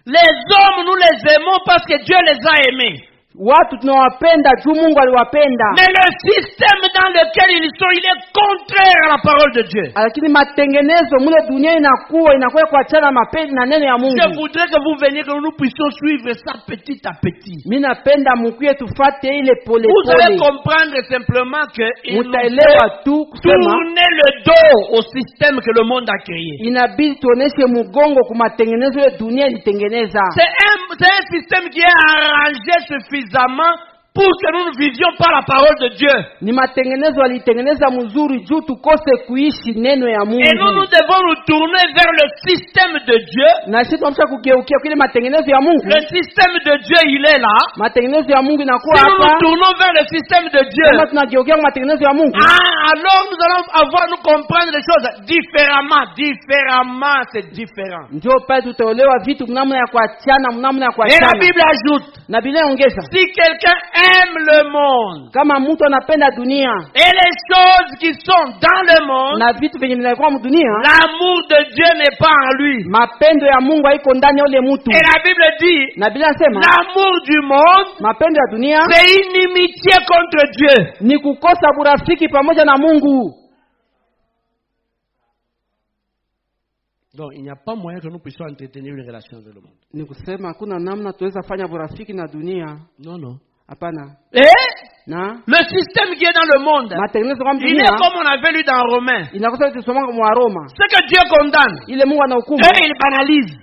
Les hommes, nous les aimons parce que Dieu les a aimés. Watu tunawapenda juu Mungu aliwapenda. Mais le système dans lequel ils sont, il est contraire à la parole de Dieu. Lakini matengenezo mule dunia inakuwa kuachana mapenzi na neno ya Mungu. Je voudrais que vous veniez, que nous puissions suivre ça petit à petit. Mimi napenda mkuye tufate ile pole pole. Vous allez comprendre simplement que mutaelewa tu kusema tourner le dos au système que le monde a créé. Inabidi tuoneshe mgongo kwa matengenezo ya dunia ilitengeneza. C'est un système qui est arrangé suffisamment pour que nous ne vivions pas la parole de Dieu. Ni matengenezo alitengeneza mzuri juu tukose kuishi neno ya Mungu. Et nous devons nous tourner vers le système de Dieu. Na sisi tunataka kugeukia kile matengenezo ya Mungu. Le système de Dieu, il est là. Matengenezo ya Mungu inakuwa hapa. Si nous nous tournons vers le système de Dieu, kama tunageukia matengenezo ya Mungu, alors nous allons nous comprendre les choses différemment. C'est différent. Ndio pale tutaelewa vitu namna ya kuachana, namna ya kuachana. Et la Bible ajoute, na Biblia ongeza, si quelqu'un aime le monde, kama mtu anapenda dunia, et les choses qui sont dans le monde, na vitu vyenye vinakuwa dunia, l'amour de Dieu n'est pas en lui. Mapendo ya Mungu haiko ndani ya ule mtu. Et la Bible dit, na Biblia inasema, l'amour du monde, mapendo ya dunia, c'est inimitié contre Dieu. Ni kukosa urafiki pamoja na Mungu. Donc il n'y a pas moyen que nous puissions entretenir une relation avec le monde. Ni kusema hakuna namna tuweza fanya urafiki na dunia. Non. Hapana. Le système qui est dans le monde, il est comme on avait lu dans Romains. Ce que Dieu condamne, et il banalise.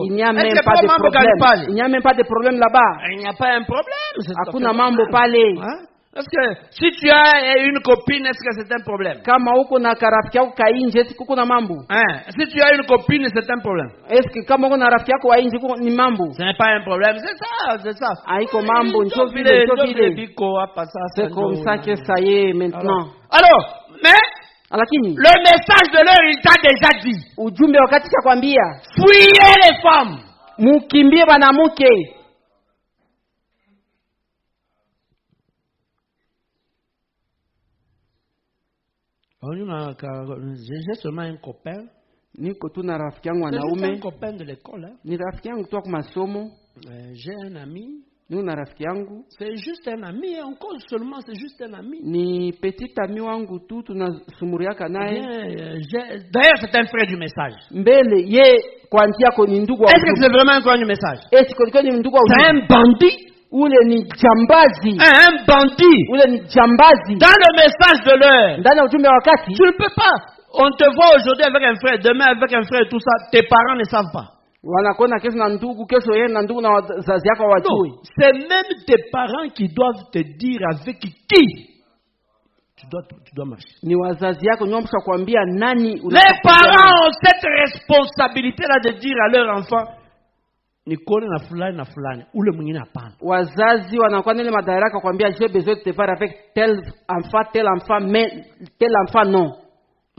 Il n'y a même pas de problème. Il n'y a même pas de problème là-bas. Il n'y a pas un problème. Hakuna mambo pale. Est-ce que si tu as une copine, est-ce que c'est un problème? Kama uko na karafiki yako kainje, kuko na mambo. Si tu as une copine, c'est un problème. Est-ce que kama uko na rafiki yako wainje ni mambo? Ce n'est pas un problème, c'est ça. Haiko mambo, ndio vile. C'est comme ça que ça y est maintenant. Alors, mais lakini le message de l'heure, il t'a déjà dit. Ujumbe wakati cha kwambia, fuyez les femmes. Mukimbie banamuke. J'ai seulement un copain. Niko tu na rafiki yangu wanaume. C'est un copain de l'école. Ni rafiki yangu tu kwa masomo. J'ai un ami. Ni na rafiki yangu. C'est juste un ami, encore seulement c'est juste un ami. Ni petit ami wangu tu tunasumuriaka naye. D'ailleurs c'est un frère du message. Mbele ye kwa njia ko ni ndugu wa. Est-ce que c'est vraiment un frère du message? Est-ce que ni ndugu wa? C'est un bandit. Ule ni jambazi. Un bandit. Ule ni jambazi. Dans le message de l'heure. Ndani ujumbe wakati. Tu ne peux pas. On te voit aujourd'hui avec un frère, demain avec un frère, tout ça. Tes parents ne savent pas. Wanakuona kesho na ndugu, kesho yeye na ndugu na wazazi yako hawajui. C'est même tes parents qui doivent te dire avec qui tu dois marcher. Ni wazazi yako ndio kuambia nani. Les parents ont cette responsabilité là de dire à leur enfant, nikone na fulani ule mwingine hapana. Wazazi wanakuwa na ile madaraka kuambia j'ai besoin de te faire avec tel enfant mais tel enfant non.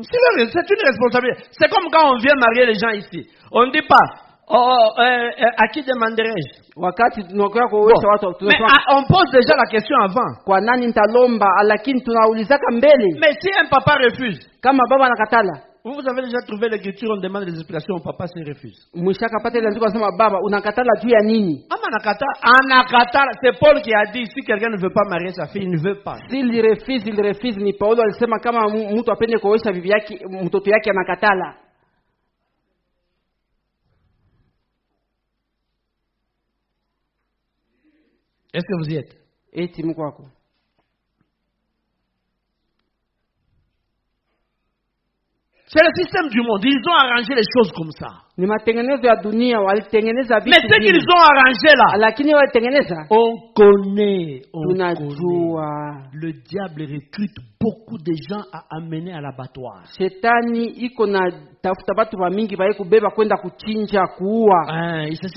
C'est une responsabilité. C'est comme quand on vient marier les gens ici. On ne dit pas à qui demanderai-je? Wakati tunakuwa kuweza watu. Mais on pose déjà la question avant. Kwa nani nitalomba, lakini tunaulizaka mbele. Mais si un papa refuse, kama baba anakatala, vous avez déjà trouvé l'écriture, on demande des explications au papa s'il refuse. Mwishakapata ile andiko nasema baba unakatala juu ya nini? Anakatala, c'est Paul qui a dit si quelqu'un ne veut pas marier sa fille, il ne veut pas. S'il refuse ni Paulo alisema kama mtu apende kuoesha bibi yake mtoto yake anakatala. Est-ce que vous y êtes? Eti mko wako. C'est le système du monde. Ils ont arrangé les choses comme ça. Mais ce qu'ils ont arrangé là, on connaît. Le diable recrute beaucoup de gens à amener à l'abattoir. C'est ce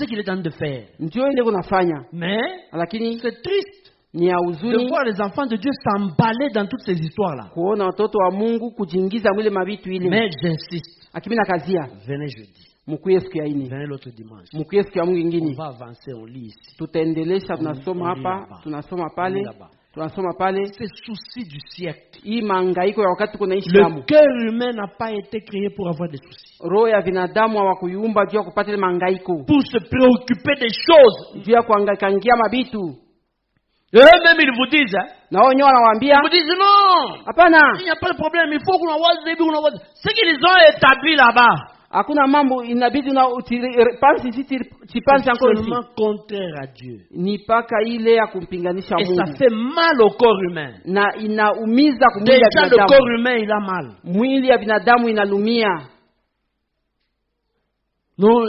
qu'il est en train de faire. Mais c'est triste de voir les enfants de Dieu s'emballer dans toutes ces histoires-là. Mais j'insiste. Venez jeudi. Venez l'autre dimanche. On va avancer, on lit ici. C'est souci du siècle. Le cœur humain n'a pas été créé pour avoir des soucis. Pour se préoccuper des choses. Eux-mêmes ils vous disent, ils vous disent non, il n'y a pas de problème, il faut qu'on envoie des début. Ce qu'ils ont établi là-bas, c'est seulement contraire à Dieu. Et ça fait mal au corps humain. Déjà le corps humain il a mal. Non,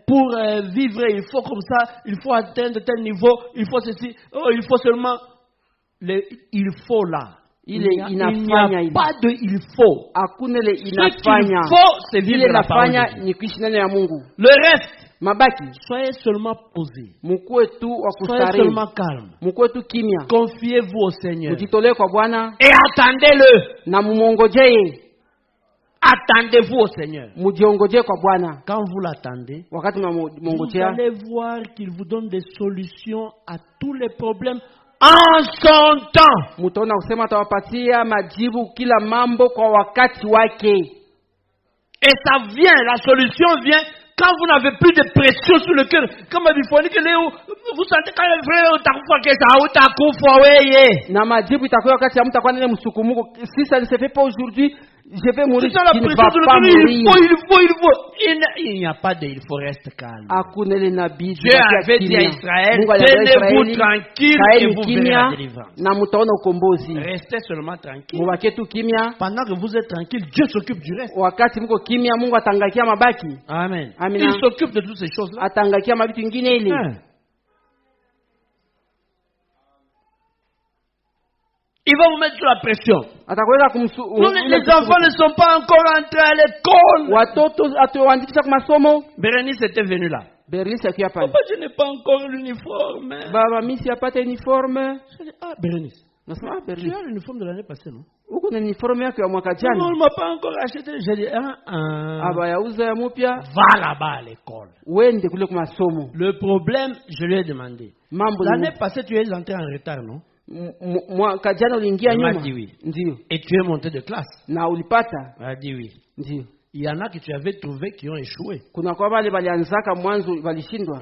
pour vivre, il faut comme ça, il faut atteindre tel niveau, il faut ceci, il faut seulement, il faut là. Il n'y a pas de il faut. Ce qu'il faut, c'est vivre la parole de Dieu. Le reste, soyez seulement posé. Soyez seulement calme. Confiez-vous au Seigneur. Et attendez-le. Attendez-vous au Seigneur. Quand vous l'attendez, vous allez voir qu'il vous donne des solutions à tous les problèmes en son temps. Et ça vient, la solution vient quand vous n'avez plus de pression sur le cœur. Comme vous sentez quand le frère si ça ne se fait pas aujourd'hui, je vais mourir. Il n'y a pas de il faut rester calme. Dieu avait dit à Israël, tenez-vous tranquille et vous verrez la délivrance. Restez seulement tranquille. Pendant que vous êtes tranquille, Dieu s'occupe du reste. Amen. Il s'occupe de toutes ces choses-là. Il va vous mettre sous la pression. Les enfants ne sont pas encore entrés à l'école. Bérénice était venue là. Papa, je n'ai pas encore l'uniforme. Ah, Bérénice. Tu as l'uniforme de l'année passée, non? Non, on ne m'a pas encore acheté. J'ai dit, va là-bas à l'école. Le problème, je lui ai demandé. L'année passée, tu es entré en retard, non? Il m'a dit oui. Et tu es monté de classe. Il m'a dit oui. Il y en a que tu avais trouvé qui ont échoué. Il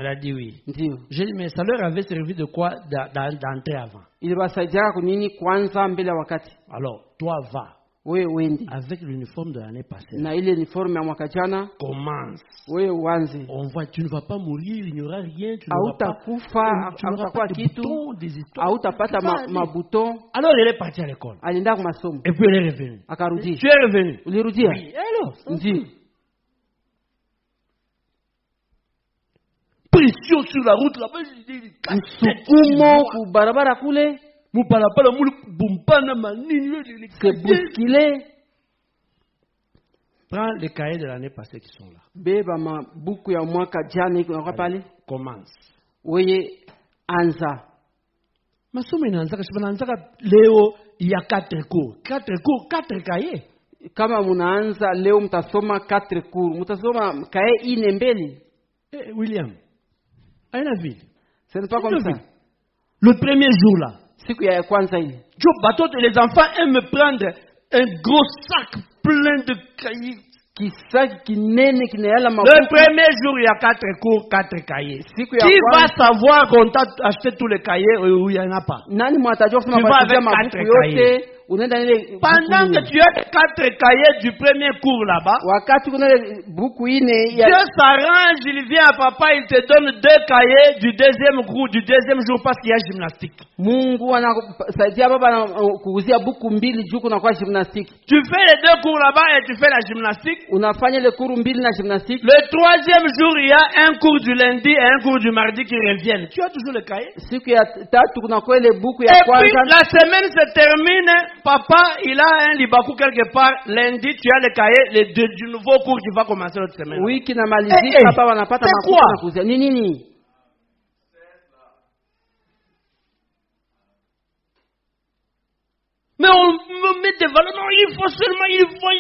a dit oui. J'ai dit, mais ça leur avait servi de quoi d'entrer avant? Alors, toi va. Avec l'uniforme de l'année passée. Commence. On voit, tu ne vas pas mourir, il n'y aura rien. Tu n'auras pas de boutons, des histoires. Alors il est parti à l'école. Et puis il est revenu. Tu es revenu. Oui, alors. Pression sur la route là-bas. C'est bousculé. Prends les cahiers de l'année passée qui sont là. Commence. Léo, il y a 4 cours. 4 cours, 4 cahiers. Kama munaanza leo mtasoma 4 cours. Mtasoma kae ine mbele. William, à une ville. Ce n'est pas comme ça. Le premier jour là. Les enfants aiment prendre un gros sac plein de cahiers. Le premier jour, il y a 4 cours, 4 cahiers. Qui va savoir qu'on t'a acheté tous les cahiers ou il n'y en a pas? Tu vas avec 4 cahiers. Pendant que tu as 4 cahiers du premier cours là-bas, Dieu s'arrange, il vient à papa, il te donne 2 cahiers du deuxième cours, du deuxième jour parce qu'il y a gymnastique. Tu fais les 2 cours là-bas et tu fais la gymnastique. Le 3e jour, il y a un cours du lundi et un cours du mardi qui reviennent. Tu as toujours le cahier. Et puis la semaine se termine. Papa, il a un libakou quelque part. Lundi, tu as le cahier du nouveau cours qui va commencer l'autre semaine. Oui, qui n'a pas c'est quoi? Mais on me met des valeurs. Non, il faut seulement, il faut.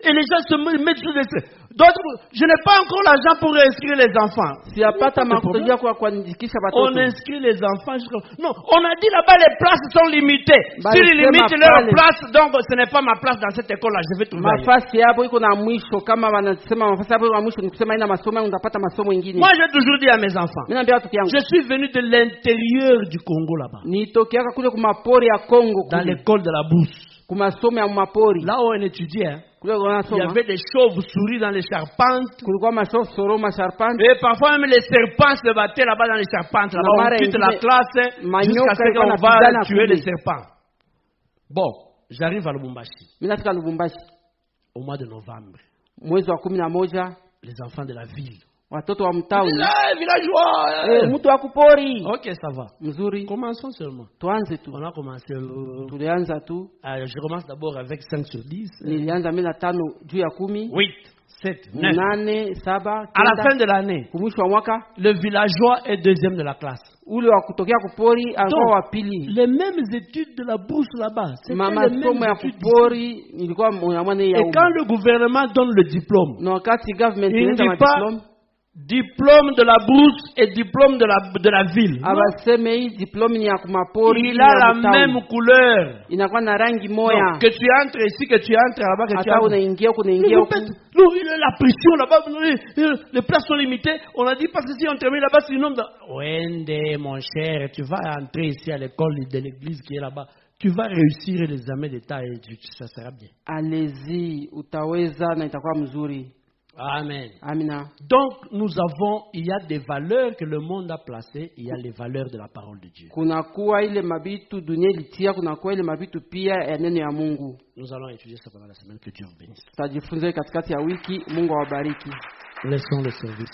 Et les gens se mettent sous des stress. D'autres, je n'ai pas encore l'argent pour inscrire les enfants. On inscrit les enfants. Non, on a dit là-bas les places sont limitées. S'ils limitent leurs places, donc ce n'est pas ma place dans cette école-là. Je vais trouver. Moi, j'ai toujours dit à mes enfants, je suis venu de l'intérieur du Congo là-bas. Dans l'école de la Bourse. Là où on étudiait, il y avait des chauves-souris dans les charpentes. Et parfois même les serpents se battaient là-bas dans les charpentes. Là-bas on quitte la classe jusqu'à ce qu'on va tuer les serpents. Bon, j'arrive à Lubumbashi. Au mois de novembre. Les enfants de la ville. Villageois. Ok, ça va. Commençons seulement. On a commencé. Je commence d'abord avec 5 sur 10. 8, 7, 9. À la fin de l'année, le villageois est 2e de la classe. ule wa kutokea kupori alikuwa wa pili. Les mêmes études de la bourse là-bas. C'est masomo ya kupori ilikuwa mwana ya. Et quand le gouvernement donne le diplôme, na wakati government inaleta diplôme, diplôme de la bourse et diplôme de la ville. Abaseme hii diplôme ni ya kumapori. Il a la même couleur. Inakuwa na rangi moja. Que tu entres ici, que tu entres là-bas, que tu entres. Unaingia kunaingia huko. Non, la pression là-bas, les places sont limitées. On a dit parce que si on termine là-bas, c'est le nombre de... Wende, mon cher, tu vas entrer ici à l'école de l'église qui est là-bas. Tu vas réussir les examens d'État et ça sera bien. Allez-y, utaweza na itakuwa mzuri. Amen. Amina. Donc, il y a des valeurs que le monde a placées, il y a les valeurs de la parole de Dieu. Kunakuwa ile mabitu dunia litia, kunakuwa ile mabitu pia ya neno ya Mungu. Nous allons étudier ça pendant la semaine, que Dieu vous bénisse. Tutajifunza katikati ya wiki, Mungu awabariki. Laissons le service.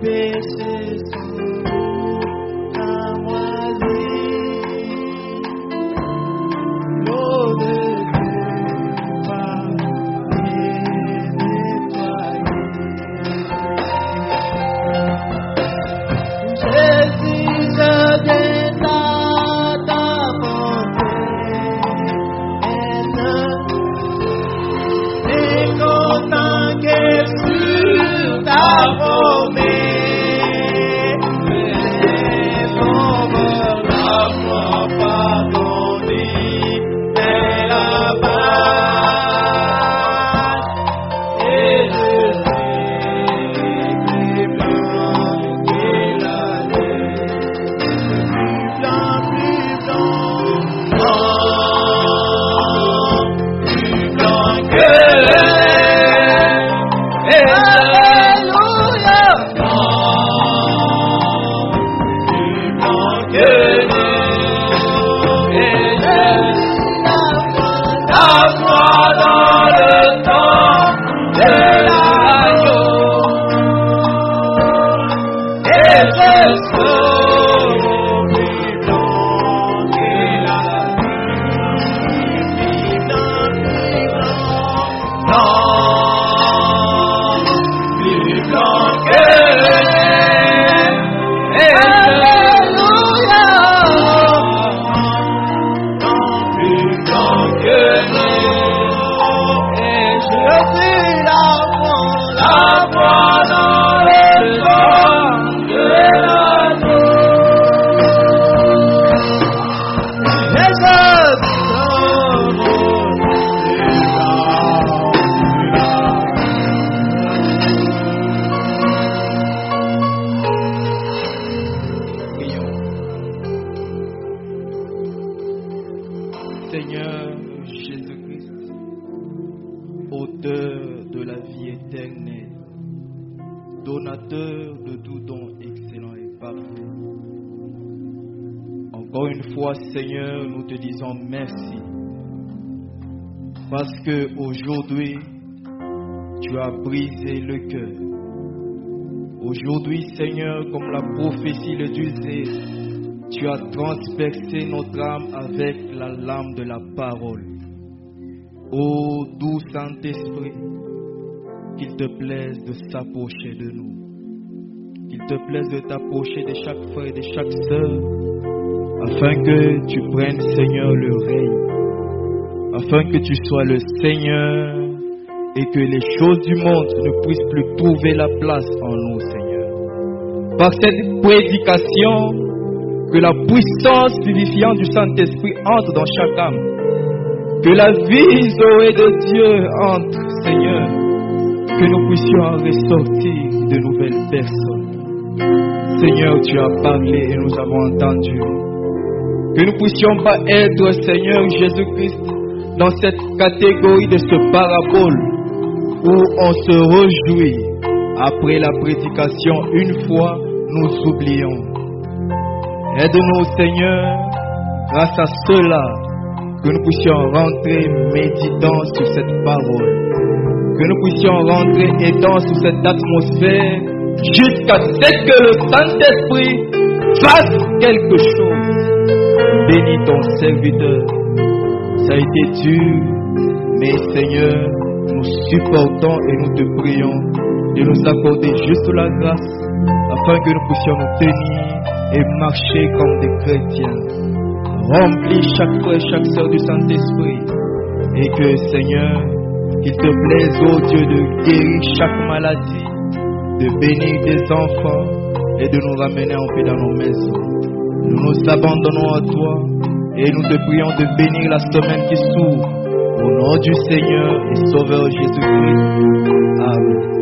péchés sont amoisis. L'eau de Dieu va les nettoyer. Jésus, je viens à ta portée. Et content qu'elle sur ta promesse, mais tombe la foi pardonnée, mais la base, et je sais que blanc qu'est la nuit, plus blanc, plus blanc que Seigneur, nous te disons merci parce que aujourd'hui tu as brisé le cœur. Aujourd'hui, Seigneur, comme la prophétie le disait, tu as transpercé notre âme avec la lame de la parole. Ô doux Saint-Esprit, qu'il te plaise de s'approcher de nous, qu'il te plaise de t'approcher de chaque frère et de chaque sœur, afin que tu prennes, Seigneur, le règne, afin que tu sois le Seigneur et que les choses du monde ne puissent plus trouver la place en nous, Seigneur. Par cette prédication, que la puissance vivifiante du Saint-Esprit entre dans chaque âme, que la vie Zoé de Dieu entre, Seigneur, que nous puissions en ressortir de nouvelles personnes. Seigneur, tu as parlé et nous avons entendu. Que nous ne puissions pas être, Seigneur Jésus-Christ, dans cette catégorie de ce parabole où on se réjouit. Après la prédication, une fois, nous oublions. Aide-nous, Seigneur, grâce à cela, que nous puissions rentrer méditant sur cette parole. Que nous puissions rentrer aidant sur cette atmosphère jusqu'à ce que le Saint-Esprit fasse quelque chose. Bénis ton serviteur. Ça a été dur, mais Seigneur, nous supportons et nous te prions de nous accorder juste la grâce afin que nous puissions nous tenir et marcher comme des chrétiens. Remplis chaque frère, chaque sœur du Saint-Esprit et que, Seigneur, qu'il te plaise, ô Dieu, de guérir chaque maladie, de bénir des enfants et de nous ramener en paix dans nos maisons. Nous nous abandonnons à toi et nous te prions de bénir la semaine qui s'ouvre. Au nom du Seigneur et Sauveur Jésus-Christ. Amen.